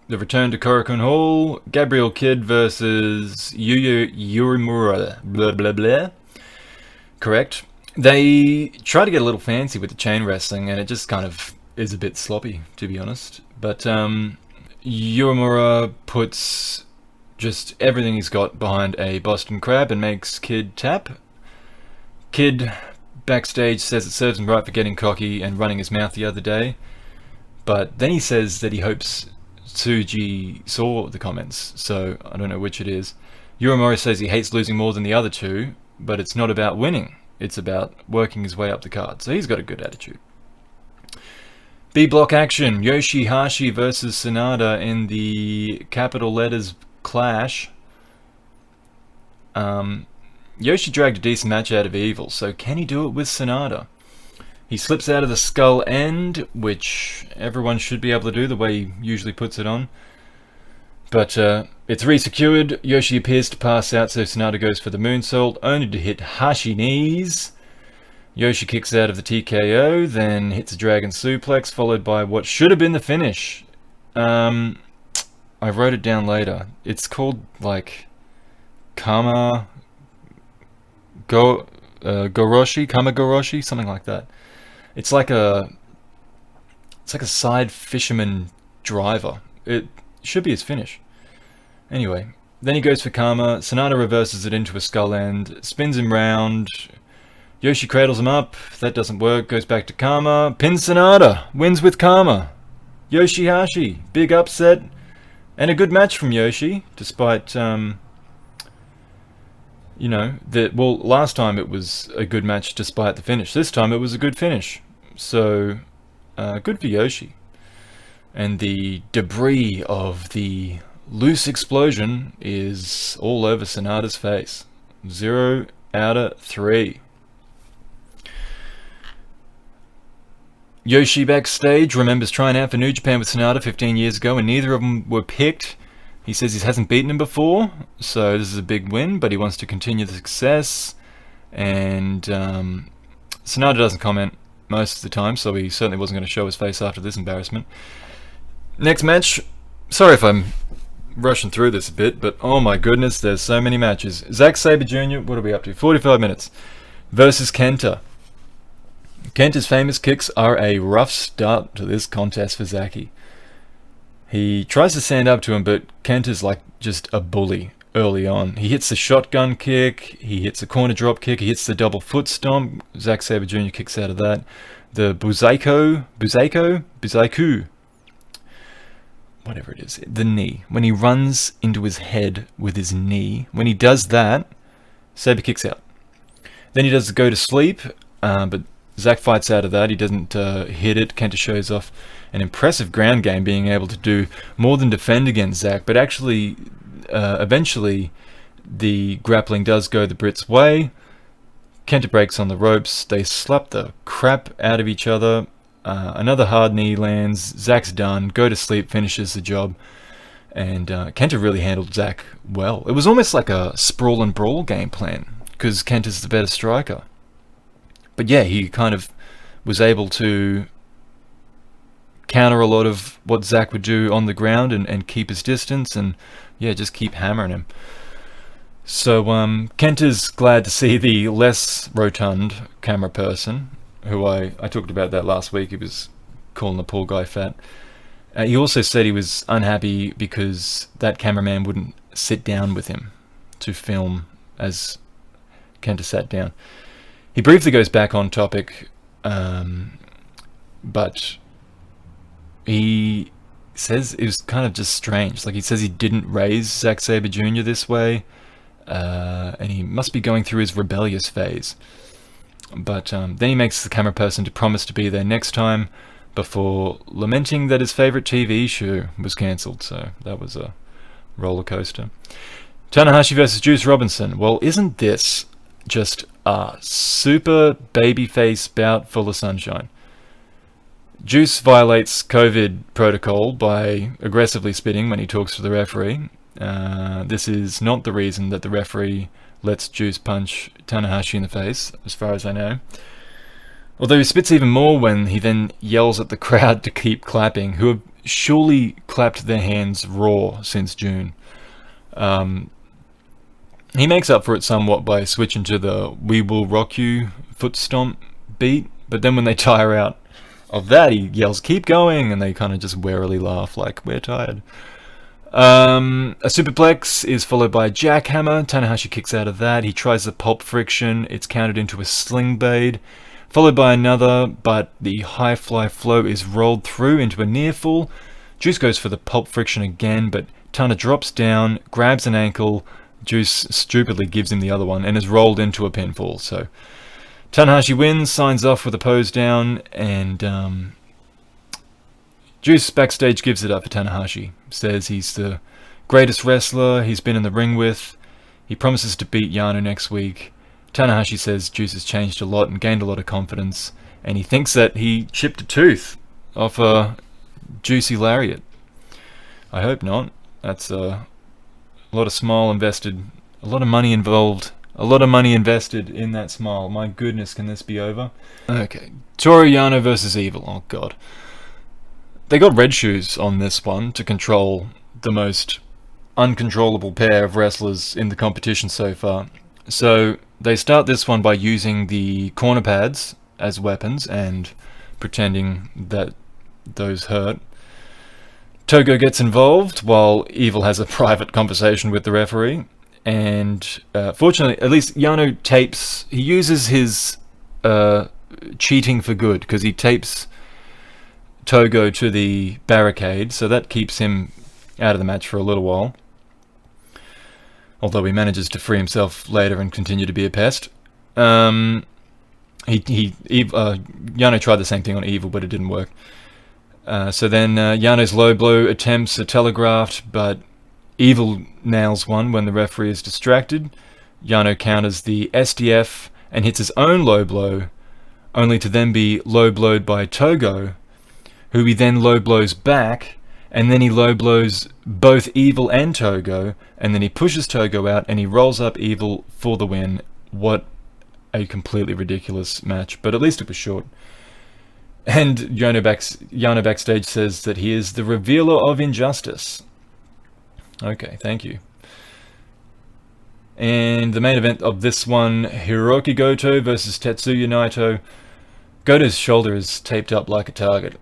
return to Korakuen Hall, Gabriel Kidd versus Yuya Uemura, blah blah blah. Correct. They try to get a little fancy with the chain wrestling, and it just kind of is a bit sloppy, to be honest. But Uemura puts just everything he's got behind a Boston Crab and makes Kidd tap. Kidd backstage says it serves him right for getting cocky and running his mouth the other day. But then he says that he hopes Tsuji saw the comments, so I don't know which it is. Uemura says he hates losing more than the other two, but it's not about winning. It's about working his way up the card. So he's got a good attitude. B-block action. Yoshihashi versus Sanada in the capital letters clash. Yoshi dragged a decent match out of Evil, so can he do it with Sanada? He slips out of the skull end, which everyone should be able to do the way he usually puts it on. But it's re-secured. Yoshi appears to pass out, so Sanada goes for the moonsault, only to hit Hashi knees. Yoshi kicks out of the TKO, then hits a dragon suplex, followed by what should have been the finish. I wrote it down later. It's called, Kama Goroshi, something like that. It's like a side fisherman driver. It should be his finish. Anyway, then he goes for Kama. Sanada reverses it into a skull end, spins him round. Yoshi cradles him up. That doesn't work. Goes back to Kama. Pins Sanada. Wins with Kama. Yoshihashi. Big upset. And a good match from Yoshi, despite, last time it was a good match despite the finish. This time it was a good finish. So, good for Yoshi. And the debris of the loose explosion is all over Sanada's face. 0 out of 3. Yoshi backstage remembers trying out for New Japan with Sanada 15 years ago, and neither of them were picked. He says he hasn't beaten him before, so this is a big win, but he wants to continue the success. And Sanada doesn't comment most of the time, so he certainly wasn't going to show his face after this embarrassment. Next match. Sorry if I'm rushing through this a bit, but oh my goodness, there's so many matches. Zack Sabre Jr., what are we up to? 45 minutes. Versus Kenta. Kenta's famous kicks are a rough start to this contest for Zaki. He tries to stand up to him, but Kenta's just a bully early on. He hits the shotgun kick, he hits a corner drop kick, he hits the double foot stomp. Zack Sabre Jr. kicks out of that. The Buzaiku. whatever it is, the knee. When he runs into his head with his knee, when he does that, Sabre kicks out. Then he does go to sleep, but Zack fights out of that. He doesn't hit it. Kenta shows off an impressive ground game, being able to do more than defend against Zack, but actually, eventually, the grappling does go the Brits' way. Kenta breaks on the ropes. They slap the crap out of each other. Another hard knee lands. Zack's done. Go to sleep finishes the job. And Kenta really handled Zack well. It was almost like a sprawl and brawl game plan, because Kenta's the better striker. But yeah, he kind of was able to counter a lot of what Zack would do on the ground and keep his distance and, yeah, just keep hammering him. So Kenta's glad to see the less rotund camera person, who I talked about that last week. He was calling the poor guy fat. He also said he was unhappy because that cameraman wouldn't sit down with him to film as Kenta sat down. He briefly goes back on topic, but he says it was kind of just strange. Like, he says he didn't raise Zack Sabre Jr. this way, and he must be going through his rebellious phase. But then he makes the camera person to promise to be there next time, before lamenting that his favourite TV show was cancelled. So that was a roller coaster. Tanahashi versus Juice Robinson. Well, isn't this just a super babyface bout full of sunshine? Juice violates COVID protocol by aggressively spitting when he talks to the referee. This is not the reason that the referee lets Juice punch Tanahashi in the face, as far as I know. Although he spits even more when he then yells at the crowd to keep clapping, who have surely clapped their hands raw since June. He makes up for it somewhat by switching to the "We Will Rock You" foot stomp beat, but then when they tire out of that, he yells "Keep going," and they kind of just warily laugh like, "We're tired." A superplex is followed by a jackhammer. Tanahashi kicks out of that. He tries the pulp friction. It's countered into a sling blade, followed by another, but the high fly flow is rolled through into a near fall. Juice goes for the pulp friction again, but Tana drops down, grabs an ankle. Juice stupidly gives him the other one and is rolled into a pinfall. So Tanahashi wins, signs off with a pose down, and Juice backstage gives it up for Tanahashi. Says he's the greatest wrestler he's been in the ring with. He promises to beat Yano next week. Tanahashi says Juice has changed a lot and gained a lot of confidence, and he thinks that he chipped a tooth off a juicy lariat. I hope not. That's a lot of smile invested, a lot of money involved, a lot of money invested in that smile. My goodness, can this be over? Okay, Toru Yano versus Evil. Oh god. They got red shoes on this one to control the most uncontrollable pair of wrestlers in the competition so far. So they start this one by using the corner pads as weapons and pretending that those hurt. Togo gets involved while Evil has a private conversation with the referee. And fortunately, at least Yano tapes, he uses his cheating for good, because he tapes Togo to the barricade, so that keeps him out of the match for a little while. Although he manages to free himself later and continue to be a pest. Yano tried the same thing on Evil, but it didn't work. So then Yano's low blow attempts are telegraphed, but Evil nails one when the referee is distracted. Yano counters the SDF and hits his own low blow, only to then be low blowed by Togo, who he then low blows back, and then he low blows both Evil and Togo, and then he pushes Togo out and he rolls up Evil for the win. What a completely ridiculous match, but at least it was short. And Yano backstage says that he is the revealer of injustice. Okay, thank you. And the main event of this one, Hiroki Goto versus Tetsuya Naito. Goto's shoulder is taped up like a target,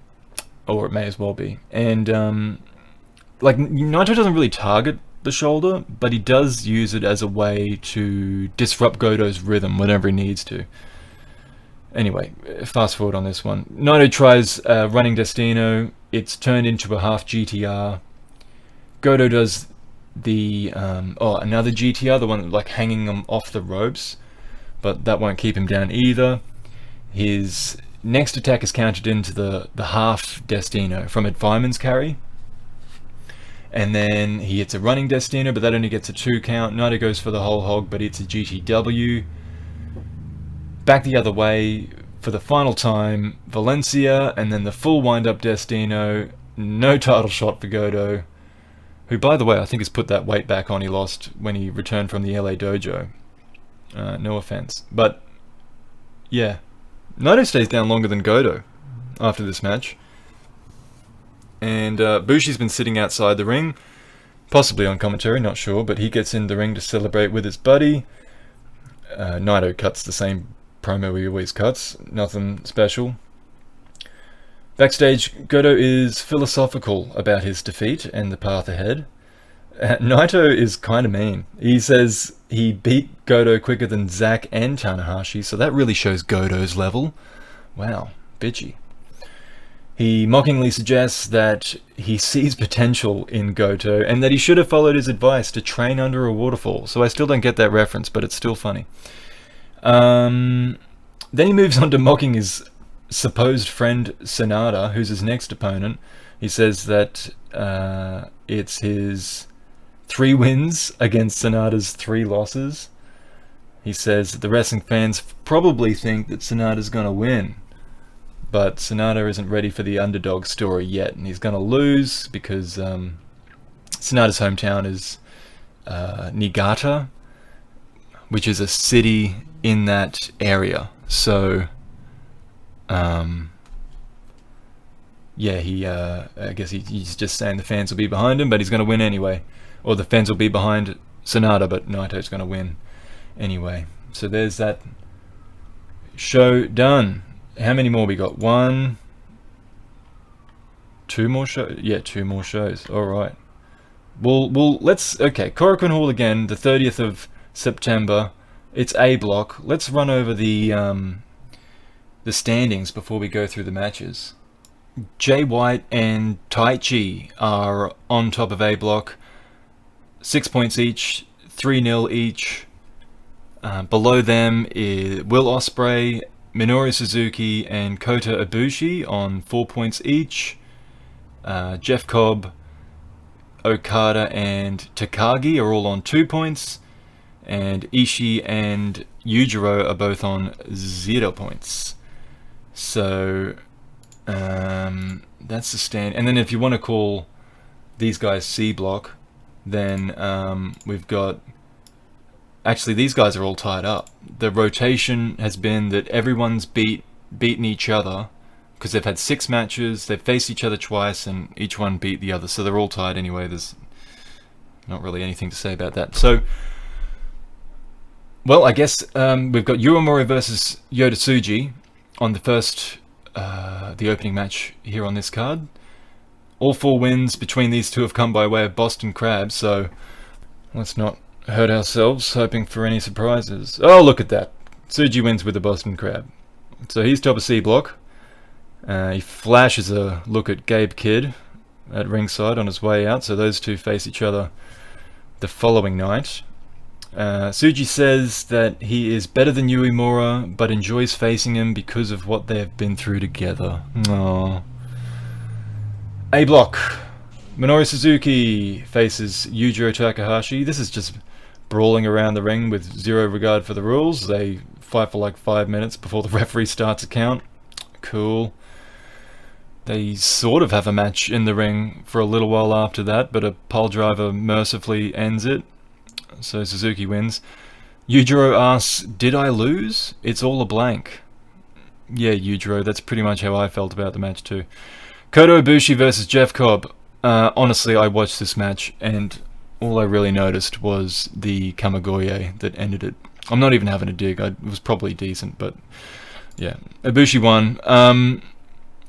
or it may as well be. And Naito doesn't really target the shoulder, but he does use it as a way to disrupt Goto's rhythm whenever he needs to. Anyway, fast forward on this one. Naito tries running Destino. It's turned into a half GTR. Goto does the another GTR, the one like hanging him off the ropes, but that won't keep him down either. His next attack is countered into the half Destino from a fireman's carry, and then he hits a running Destino, but that only gets a 2 count. Naito goes for the whole hog, but it's a GTW. Back the other way for the final time, Valencia, and then the full wind-up Destino. No title shot for Goto, who, by the way, I think has put that weight back on he lost when he returned from the LA dojo. No offense. But, yeah. Naito stays down longer than Goto after this match. And Bushi's been sitting outside the ring, possibly on commentary, not sure, but he gets in the ring to celebrate with his buddy. Naito cuts the same promo he always cuts, nothing special. Backstage, Goto is philosophical about his defeat and the path ahead. Naito is kind of mean. He says he beat Goto quicker than Zack and Tanahashi, so that really shows Goto's level. Wow, bitchy. He mockingly suggests that he sees potential in Goto and that he should have followed his advice to train under a waterfall. So I still don't get that reference, but it's still funny. Then he moves on to mocking his supposed friend Sonata, who's his next opponent. He says that it's his 3 wins against Sonata's 3 losses. He says that the wrestling fans probably think that Sonata's going to win, but Sonata isn't ready for the underdog story yet, and he's going to lose because Sonata's hometown is Niigata, which is a city in that area. So, yeah, I guess he's just saying the fans will be behind him, but he's going to win anyway. Or the fans will be behind Sonata, but Naito's going to win anyway. So there's that show done. How many more we got? 1, 2 more shows? Yeah, 2 more shows. Alright. Well, let's... Okay, Korakuen Hall again, the 30th of September. It's A block. Let's run over the standings before we go through the matches. Jay White and Taichi are on top of A block. 6 points each, 3-0 each. Below them is Will Ospreay, Minoru Suzuki, and Kota Ibushi on 4 points each. Jeff Cobb, Okada, and Takagi are all on 2 points. And Ishii and Yujiro are both on 0 points. So, that's the stand. And then if you want to call these guys C block, then we've got... Actually, these guys are all tied up. The rotation has been that everyone's beaten each other, because they've had 6 matches, they've faced each other twice, and each one beat the other. So they're all tied anyway. There's not really anything to say about that. So... Well, I guess we've got Uemura versus Yota Tsuji on the first, the opening match here on this card. All 4 wins between these two have come by way of Boston Crab, so let's not hurt ourselves hoping for any surprises. Oh, look at that. Tsuji wins with the Boston Crab. So he's top of C block. He flashes a look at Gabe Kidd at ringside on his way out, so those two face each other the following night. Tsuji says that he is better than Uemura, but enjoys facing him because of what they have been through together. Aww. A block. Minoru Suzuki faces Yujiro Takahashi. This is just brawling around the ring with 0 regard for the rules. They fight for like 5 minutes before the referee starts a count. Cool. They sort of have a match in the ring for a little while after that, but a pile driver mercifully ends it. So Suzuki wins. Yujiro asks, did I lose? It's all a blank. Yeah, Yujiro, that's pretty much how I felt about the match too. Kota Ibushi versus Jeff Cobb. Honestly, I watched this match and all I really noticed was the Kamigoye that ended it. I'm not even having a dig. It was probably decent, but yeah. Ibushi won.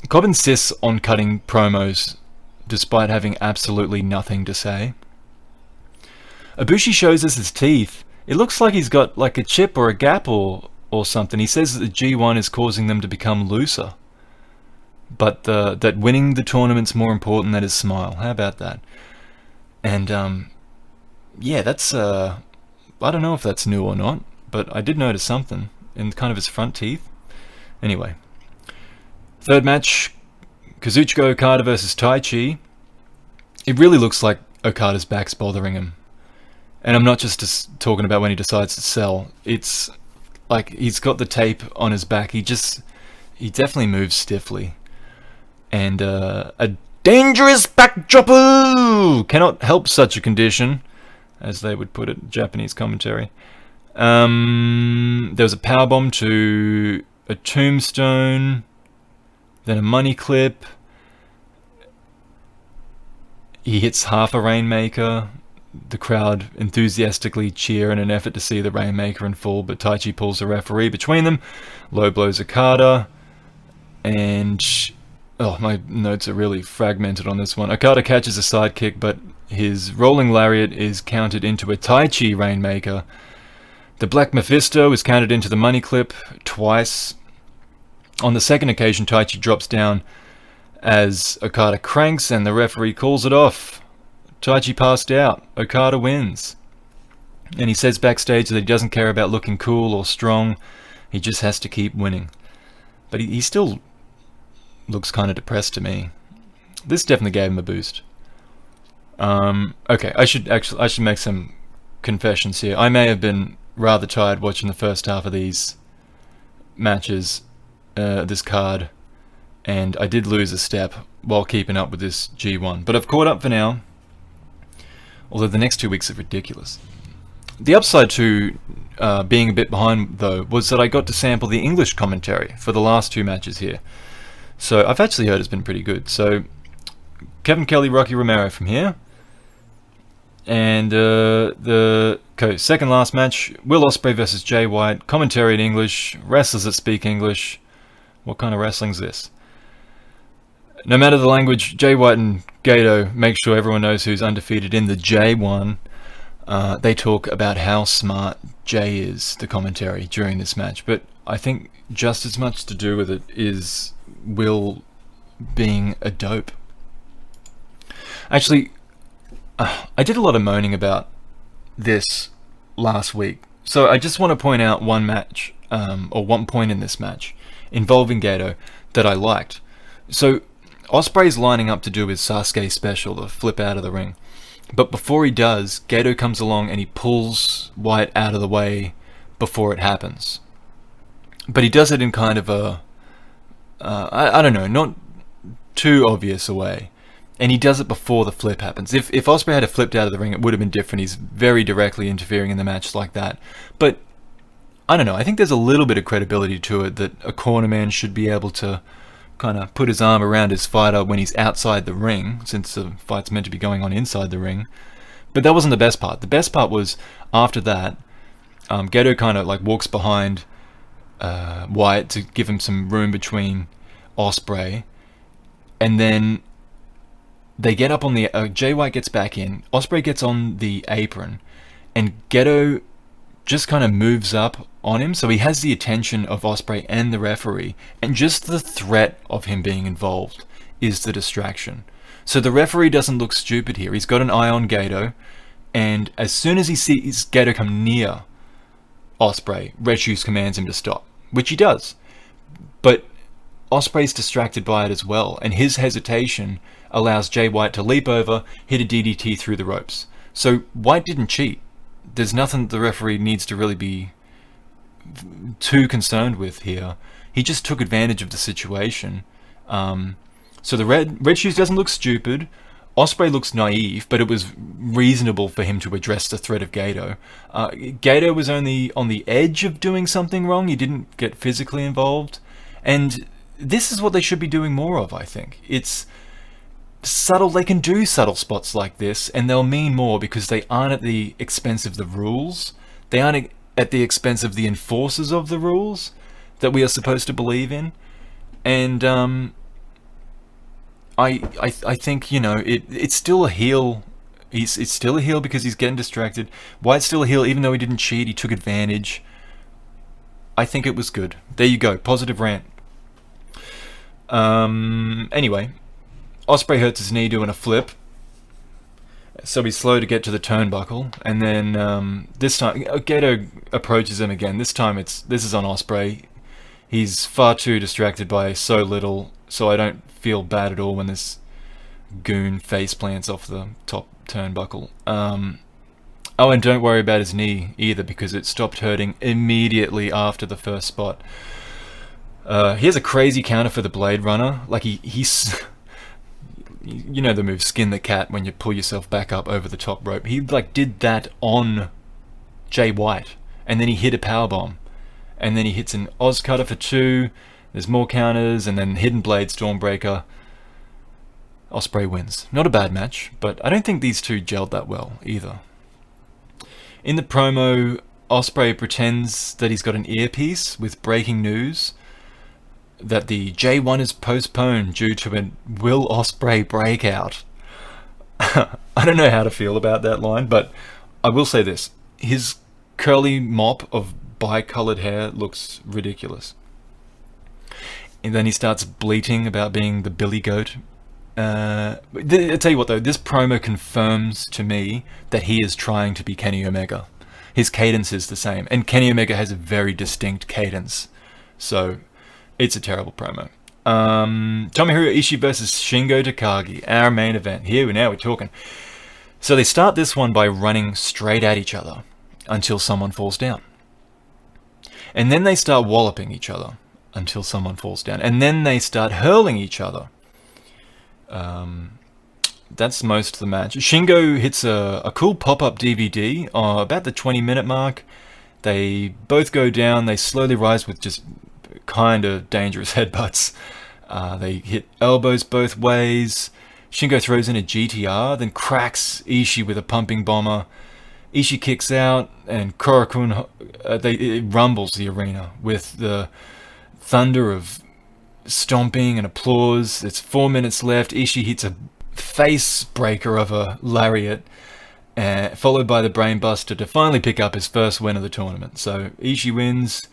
Cobb insists on cutting promos despite having absolutely nothing to say. Ibushi shows us his teeth. It looks like he's got like a chip or a gap or something. He says that the G1 is causing them to become looser. But that winning the tournament's more important than his smile. How about that? And yeah, that's I don't know if that's new or not, but I did notice something in kind of his front teeth. Anyway, third match, Kazuchika Okada versus Taichi. It really looks like Okada's back's bothering him. And I'm not just talking about when he decides to sell. It's like he's got the tape on his back. He definitely moves stiffly. And a dangerous back dropper cannot help such a condition, as they would put it, Japanese commentary. There was a powerbomb to a tombstone, then a money clip. He hits half a Rainmaker. The crowd enthusiastically cheer in an effort to see the Rainmaker in full, but Taichi pulls the referee between them. Low blows Okada. And oh, my notes are really fragmented on this one. Okada catches a sidekick, but his rolling lariat is countered into a Taichi Rainmaker. The Black Mephisto is countered into the money clip twice. On the second occasion, Taichi drops down as Okada cranks and the referee calls it off. Taichi passed out. Okada wins. And he says backstage that he doesn't care about looking cool or strong. He just has to keep winning. But he still looks kind of depressed to me. This definitely gave him a boost. Okay, I should make some confessions here. I may have been rather tired watching the first half of these matches, this card, and I did lose a step while keeping up with this G1. But I've caught up for now, although the next 2 weeks are ridiculous. The upside to being a bit behind, though, was that I got to sample the English commentary for the last two matches here. So I've actually heard it's been pretty good. So Kevin Kelly, Rocky Romero from here. And the second last match, Will Ospreay versus Jay White. Commentary in English, wrestlers that speak English. What kind of wrestling's this? No matter the language, Jay White and Gato make sure everyone knows who's undefeated in the J1. They talk about how smart Jay is, the commentary, during this match. But I think just as much to do with it is Will being a dope. Actually, I did a lot of moaning about this last week. So I just want to point out one match, or one point in this match, involving Gato, that I liked. So Ospreay's lining up to do his Sasuke special, the flip out of the ring. But before he does, Gato comes along and he pulls White out of the way before it happens. But he does it in kind of a, I don't know, not too obvious a way. And he does it before the flip happens. If Ospreay had flipped out of the ring, it would have been different. He's very directly interfering in the match like that. But, I don't know, I think there's a little bit of credibility to it that a cornerman should be able to kind of put his arm around his fighter when he's outside the ring, since the fight's meant to be going on inside the ring. But that wasn't the best part. The best part was, after that, Gato kind of like walks behind White to give him some room between Ospreay, and then they get up on the... Jay White gets back in, Ospreay gets on the apron, and Gato just kind of moves up on him, so he has the attention of Ospreay and the referee, and just the threat of him being involved is the distraction. So the referee doesn't look stupid here. He's got an eye on Gato, and as soon as he sees Gato come near Ospreay, Red Shoes commands him to stop, which he does. But Ospreay's distracted by it as well, and his hesitation allows Jay White to leap over, hit a DDT through the ropes. So White didn't cheat. There's nothing that the referee needs to really be too concerned with here. He just took advantage of the situation. So the Red Shoes doesn't look stupid. Ospreay looks naive, but it was reasonable for him to address the threat of Gato. Gato was only on the edge of doing something wrong. He didn't get physically involved. And this is what they should be doing more of, I think. It's subtle. They can do subtle spots like this, and they'll mean more because they aren't at the expense of the rules. They aren't at the expense of the enforcers of the rules that we are supposed to believe in. And I think, you know, it's still a heel. It's still a heel because he's getting distracted. White's still a heel even though he didn't cheat. He took advantage. I think it was good. There you go. Positive rant. Anyway, Ospreay hurts his knee doing a flip. So he's slow to get to the turnbuckle, and then this time Gedo approaches him again. This time this is on Ospreay. He's far too distracted by so little, so I don't feel bad at all when this goon face plants off the top turnbuckle. Oh, and don't worry about his knee either, because it stopped hurting immediately after the first spot. He has a crazy counter for the Blade Runner. Like he's you know the move skin the cat when you pull yourself back up over the top rope. He like did that on Jay White, and then he hit a powerbomb, and then he hits an Oz cutter for 2. There's more counters, and then hidden blade Stormbreaker. Ospreay wins. Not a bad match, but I don't think these two gelled that well either. In the promo, Ospreay pretends that he's got an earpiece with breaking news that the J1 is postponed due to a Will Ospreay breakout. I don't know how to feel about that line, but I will say this. His curly mop of bi-coloured hair looks ridiculous. And then he starts bleating about being the Billy Goat. I tell you what though, this promo confirms to me that he is trying to be Kenny Omega. His cadence is the same, and Kenny Omega has a very distinct cadence. So it's a terrible promo. Tomohiro Ishii versus Shingo Takagi, our main event. Now we're talking. So they start this one by running straight at each other until someone falls down. And then they start walloping each other until someone falls down. And then they start hurling each other. That's most of the match. Shingo hits a cool pop-up DVD about the 20-minute mark. They both go down. They slowly rise with just kind of dangerous headbutts. They hit elbows both ways. Shingo throws in a GTR, then cracks Ishii with a pumping bomber. Ishii kicks out, and Korakuen it rumbles the arena with the thunder of stomping and applause. It's 4 minutes left. Ishii hits a face breaker of a lariat, followed by the brainbuster to finally pick up his first win of the tournament. So Ishii wins.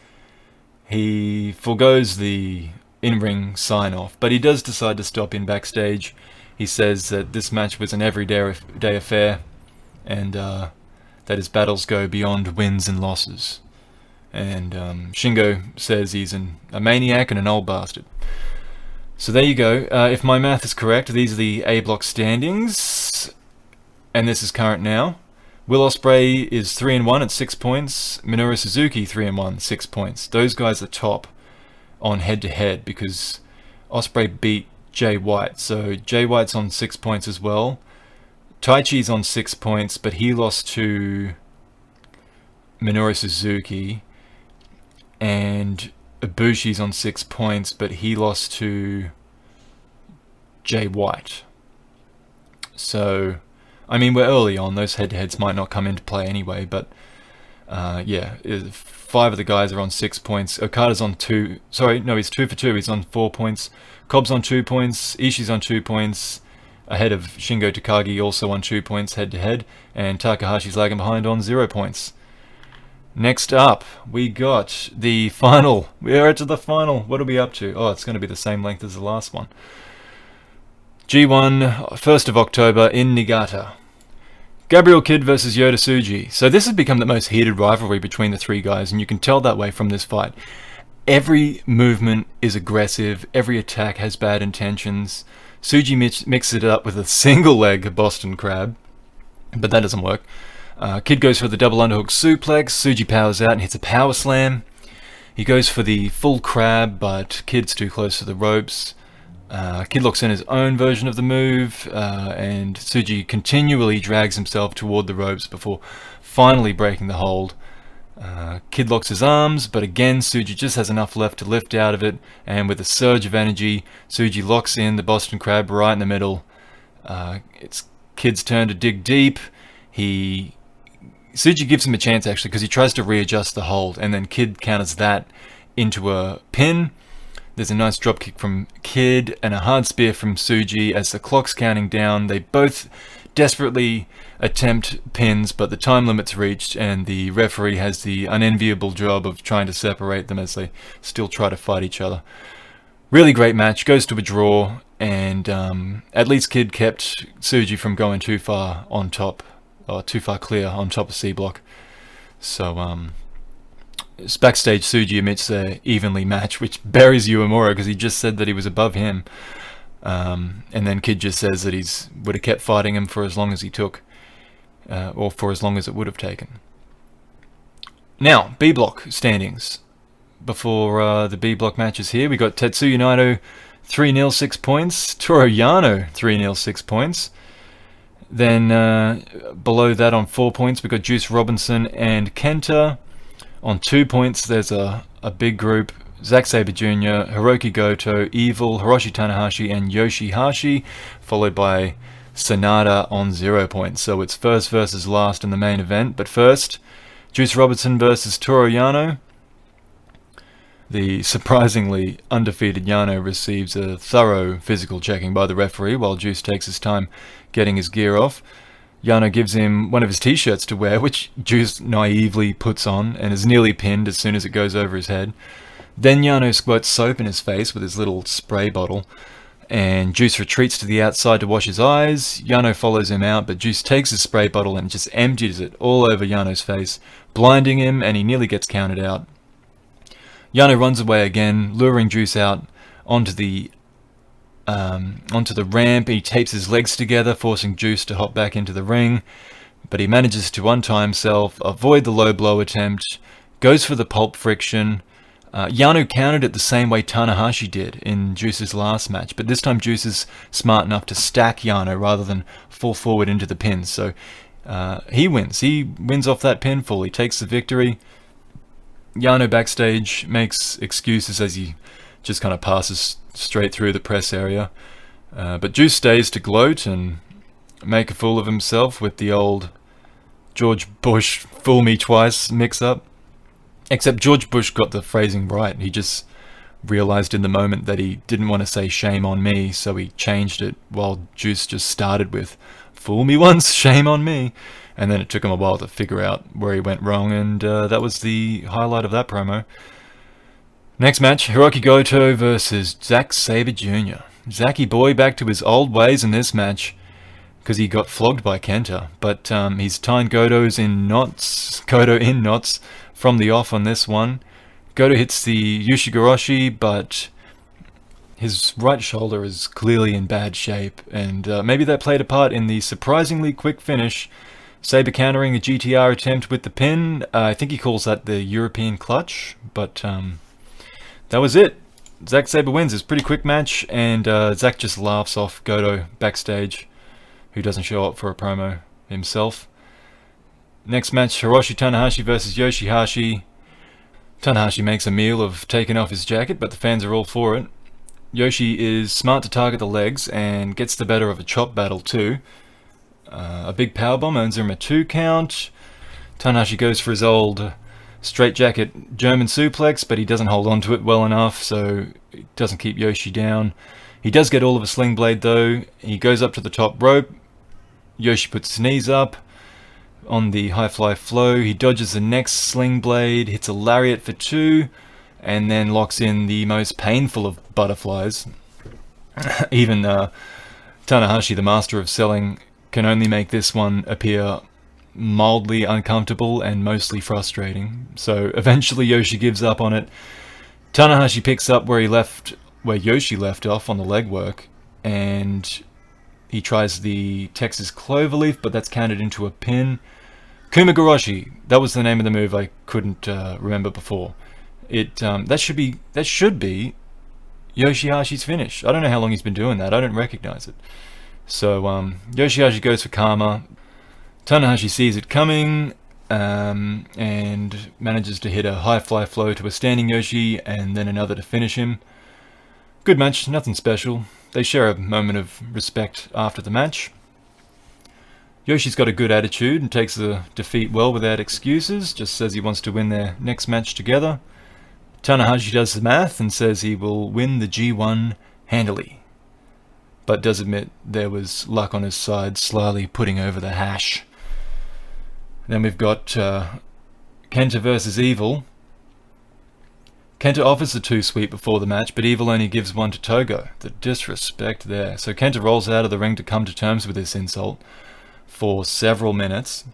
He forgoes the in-ring sign-off, but he does decide to stop in backstage. He says that this match was an everyday affair, and that his battles go beyond wins and losses. And Shingo says he's a maniac and an old bastard. So there you go. If my math is correct, these are the A block standings, and this is current now. Will Ospreay is 3-1 at 6 points. Minoru Suzuki 3-1, 6 points. Those guys are top on head-to-head because Ospreay beat Jay White. So Jay White's on 6 points as well. Taichi's on 6 points, but he lost to Minoru Suzuki. And Ibushi's on 6 points, but he lost to Jay White. So, I mean, we're early on. Those head-to-heads might not come into play anyway, but yeah, 5 of the guys are on 6 points. Okada's on 2. Sorry, no, he's 2 for 2. He's on 4 points. Cobb's on 2 points. Ishii's on 2 points. Ahead of Shingo Takagi, also on 2 points head-to-head. And Takahashi's lagging behind on 0 points. Next up, we got the final. We are to the final. What are we up to? Oh, it's going to be the same length as the last one. G1, 1st of October in Niigata. Gabriel Kidd versus Yota Tsuji. So this has become the most heated rivalry between the three guys, and you can tell that way from this fight. Every movement is aggressive. Every attack has bad intentions. Tsuji mixes it up with a single leg Boston Crab, but that doesn't work. Kidd goes for the double underhook suplex. Tsuji powers out and hits a power slam. He goes for the full crab, but Kidd's too close to the ropes. Kidd locks in his own version of the move, and Tsuji continually drags himself toward the ropes before finally breaking the hold. Kidd locks his arms, but again Tsuji just has enough left to lift out of it, and with a surge of energy, Tsuji locks in the Boston Crab right in the middle. It's Kidd's turn to dig deep. Tsuji gives him a chance actually, because he tries to readjust the hold, and then Kidd counters that into a pin. There's a nice dropkick from Kidd and a hard spear from Tsuji as the clock's counting down. They both desperately attempt pins, but the time limit's reached, and the referee has the unenviable job of trying to separate them as they still try to fight each other. Really great match, goes to a draw, and at least Kid kept Tsuji from going too far on top, or too far clear on top of C block. So it's backstage, Tsuji admits they're evenly matched, which buries Uemura because he just said that he was above him. And then Kid just says that he's would have kept fighting him for as long as he took, or for as long as it would have taken. Now, B block standings. Before the B block matches here, we got Tetsuya Naito 3-0 6 points, Toru Yano 3-0 6 points. Then below that on 4 points, we got Juice Robinson and Kenta. On 2 points, there's a big group: Zack Sabre Jr., Hiroki Goto, Evil, Hiroshi Tanahashi, and Yoshihashi, followed by Sanada on 0 points. So it's first versus last in the main event. But first, Juice Robinson versus Toru Yano. The surprisingly undefeated Yano receives a thorough physical checking by the referee while Juice takes his time getting his gear off. Yano gives him one of his t-shirts to wear, which Juice naively puts on and is nearly pinned as soon as it goes over his head. Then Yano squirts soap in his face with his little spray bottle, and Juice retreats to the outside to wash his eyes. Yano follows him out, but Juice takes his spray bottle and just empties it all over Yano's face, blinding him, and he nearly gets counted out. Yano runs away again, luring Juice out onto the ramp. He tapes his legs together, forcing Juice to hop back into the ring, but he manages to untie himself, avoid the low blow attempt, goes for the pulp friction. Yano countered it the same way Tanahashi did in Juice's last match, but this time Juice is smart enough to stack Yano rather than fall forward into the pin. So he wins. He wins off that pinfall. He takes the victory. Yano backstage makes excuses as he just kind of passes straight through the press area. But Juice stays to gloat and make a fool of himself with the old George Bush fool me twice mix-up. Except George Bush got the phrasing right. He just realized in the moment that he didn't want to say shame on me, so he changed it, while Juice just started with fool me once, shame on me. And then it took him a while to figure out where he went wrong, and that was the highlight of that promo. Next match, Hiroki Goto versus Zack Sabre Jr. Zacky boy back to his old ways in this match, because he got flogged by Kenta, but he's tying Goto in knots from the off on this one. Goto hits the Yushigoroshi, but his right shoulder is clearly in bad shape, and maybe that played a part in the surprisingly quick finish. Sabre countering the GTR attempt with the pin. I think he calls that the European clutch, but that was it. Zack Sabre wins. It's a pretty quick match, and Zack just laughs off Goto backstage, who doesn't show up for a promo himself. Next match, Hiroshi Tanahashi versus Yoshihashi. Tanahashi makes a meal of taking off his jacket, but the fans are all for it. Yoshi is smart to target the legs and gets the better of a chop battle too. A big powerbomb earns him a 2 count. Tanahashi goes for his old straightjacket German suplex, but he doesn't hold on to it well enough, so it doesn't keep Yoshi down. He does get all of a sling blade though. He goes up to the top rope. Yoshi puts his knees up on the high fly flow. He dodges the next sling blade, hits a lariat for 2, and then locks in the most painful of butterflies. Even Tanahashi, the master of selling, can only make this one appear mildly uncomfortable and mostly frustrating. So eventually Yoshi gives up on it. Tanahashi picks up where Yoshi left off on the legwork, and he tries the Texas Cloverleaf, but that's counted into a pin. Kumagoroshi, that was the name of the move I couldn't remember before. That should be Yoshihashi's finish. I don't know how long he's been doing that. I don't recognize it. So Yoshihashi goes for karma. Tanahashi sees it coming and manages to hit a high fly flow to a standing Yoshi and then another to finish him. Good match, nothing special. They share a moment of respect after the match. Yoshi's got a good attitude and takes the defeat well without excuses, just says he wants to win their next match together. Tanahashi does the math and says he will win the G1 handily, but does admit there was luck on his side, slyly putting over the hash. Then we've got Kenta versus Evil. Kenta offers the 2-sweep before the match, but Evil only gives one to Togo. The disrespect there. So Kenta rolls out of the ring to come to terms with this insult for several minutes.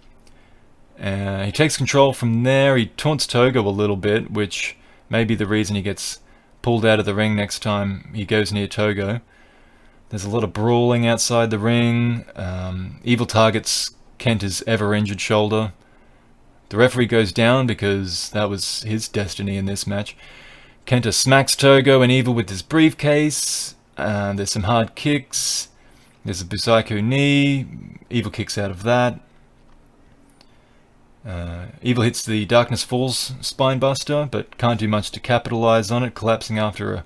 He takes control from there. He taunts Togo a little bit, which may be the reason he gets pulled out of the ring next time he goes near Togo. There's a lot of brawling outside the ring. Evil targets Kenta's ever-injured shoulder. The referee goes down because that was his destiny in this match. Kenta smacks Togo and Evil with his briefcase. There's some hard kicks. There's a Busaiko knee. Evil kicks out of that. Evil hits the Darkness Falls spinebuster, but can't do much to capitalize on it, collapsing after a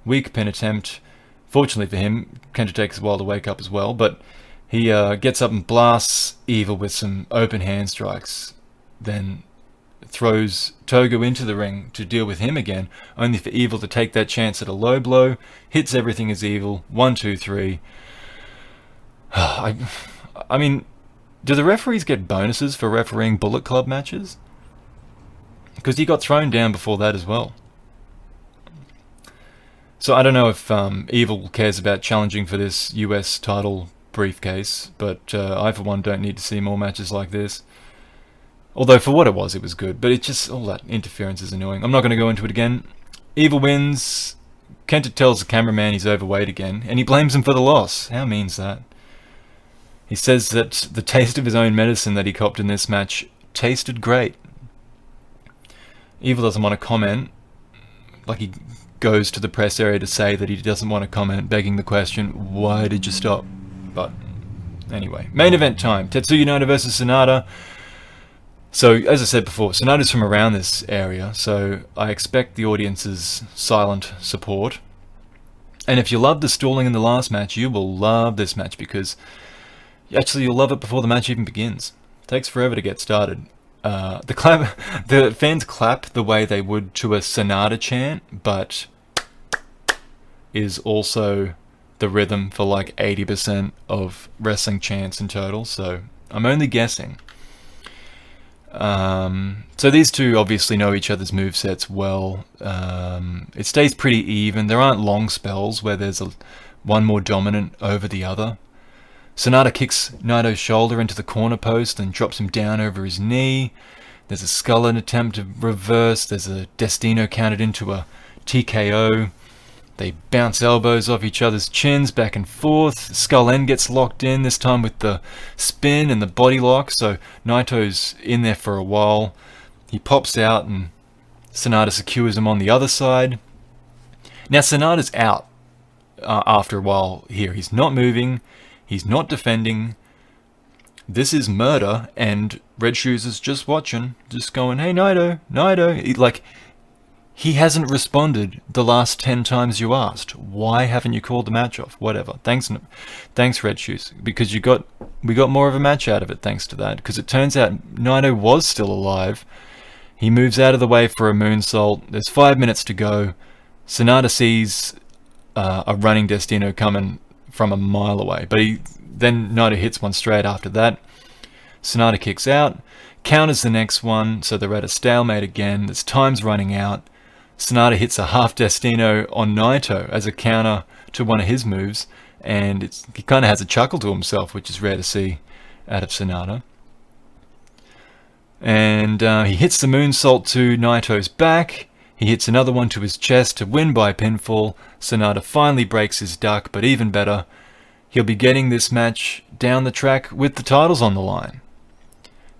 weak pin attempt. Fortunately for him, Kenta takes a while to wake up as well, but he gets up and blasts Evil with some open hand strikes, then throws Togo into the ring to deal with him again, only for Evil to take that chance at a low blow, hits everything as Evil, 1, 2, 3. I mean, do the referees get bonuses for refereeing Bullet Club matches? Because he got thrown down before that as well. So I don't know if Evil cares about challenging for this US title briefcase, but I for one don't need to see more matches like this. Although for what it was good, but it's just, all that interference is annoying. I'm not going to go into it again. Evil wins. Kenta tells the cameraman he's overweight again, and he blames him for the loss. How mean's that? He says that the taste of his own medicine that he copped in this match tasted great. Evil doesn't want to comment. Like, he goes to the press area to say that he doesn't want to comment, begging the question, why did you stop? But anyway, main event time. Tetsuya Naito versus Sonata. So, as I said before, Sonata's from around this area, so I expect the audience's silent support. And if you loved the stalling in the last match, you will love this match, because actually you'll love it before the match even begins. It takes forever to get started. The fans clap the way they would to a Sonata chant, but is also the rhythm for like 80% of wrestling chants in total, so I'm only guessing. So these two obviously know each other's movesets well. It stays pretty even. There aren't long spells where there's one more dominant over the other. Sonata kicks Naito's shoulder into the corner post and drops him down over his knee. There's a Scullen attempt to reverse. There's a Destino counted into a TKO. They bounce elbows off each other's chins back and forth. Skull End gets locked in, this time with the spin and the body lock, so Naito's in there for a while. He pops out and Sonata secures him on the other side. Now Sonata's out after a while here. He's not moving. He's not defending. This is murder, and Red Shoes is just watching, just going, hey, Naito. He hasn't responded the last 10 times you asked. Why haven't you called the match off? Whatever. Thanks, Red Shoes, because we got more of a match out of it thanks to that, because it turns out Naito was still alive. He moves out of the way for a moonsault. There's 5 minutes to go. Sonata sees a running Destino coming from a mile away, but then Naito hits one straight after that. Sonata kicks out, counters the next one, so they're at a stalemate again. There's time's running out. Sonata hits a half Destino on Naito as a counter to one of his moves, and he kind of has a chuckle to himself, which is rare to see out of Sonata. And he hits the moonsault to Naito's back. He hits another one to his chest to win by pinfall. Sonata finally breaks his duck, but even better, he'll be getting this match down the track with the titles on the line.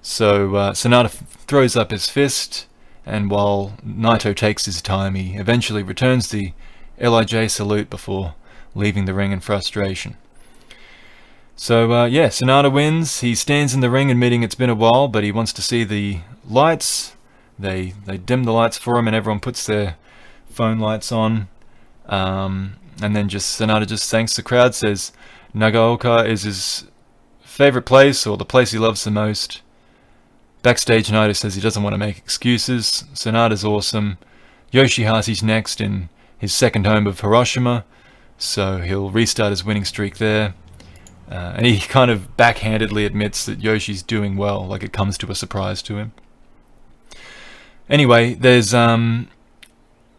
So Sonata throws up his fist, and while Naito takes his time, he eventually returns the LIJ salute before leaving the ring in frustration. So Sonata wins. He stands in the ring admitting it's been a while, but he wants to see the lights. They dim the lights for him, and everyone puts their phone lights on. And then Sonata just thanks the crowd, says Nagaoka is his favorite place, or the place he loves the most. Backstage, Naito says he doesn't want to make excuses. Sonata's awesome. Yoshihashi's next in his second home of Hiroshima, so he'll restart his winning streak there. And he kind of backhandedly admits that Yoshi's doing well, like it comes to a surprise to him. Anyway, there's a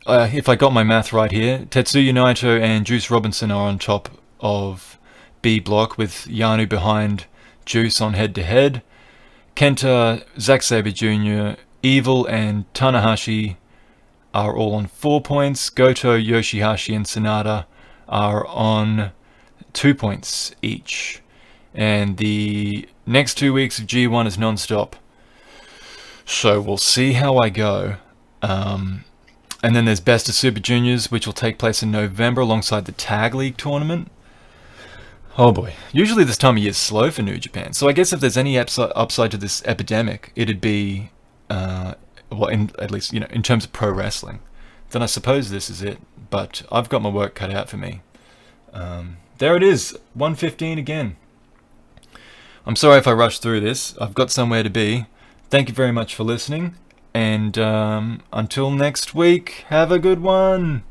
if I got my math right here, Tetsuya Naito and Juice Robinson are on top of B block with Yano behind Juice on head-to-head. Kenta, Zack Sabre Jr., Evil, and Tanahashi are all on 4 points. Goto, Yoshihashi, and Sanada are on 2 points each. And the next 2 weeks of G1 is non-stop. So we'll see how I go. And then there's Best of Super Juniors, which will take place in November alongside the Tag League tournament. Oh boy. Usually this time of year is slow for New Japan. So I guess if there's any upside to this epidemic, it'd be, at least, in terms of pro wrestling. Then I suppose this is it. But I've got my work cut out for me. There it is. 1:15 again. I'm sorry if I rushed through this. I've got somewhere to be. Thank you very much for listening. And until next week, have a good one.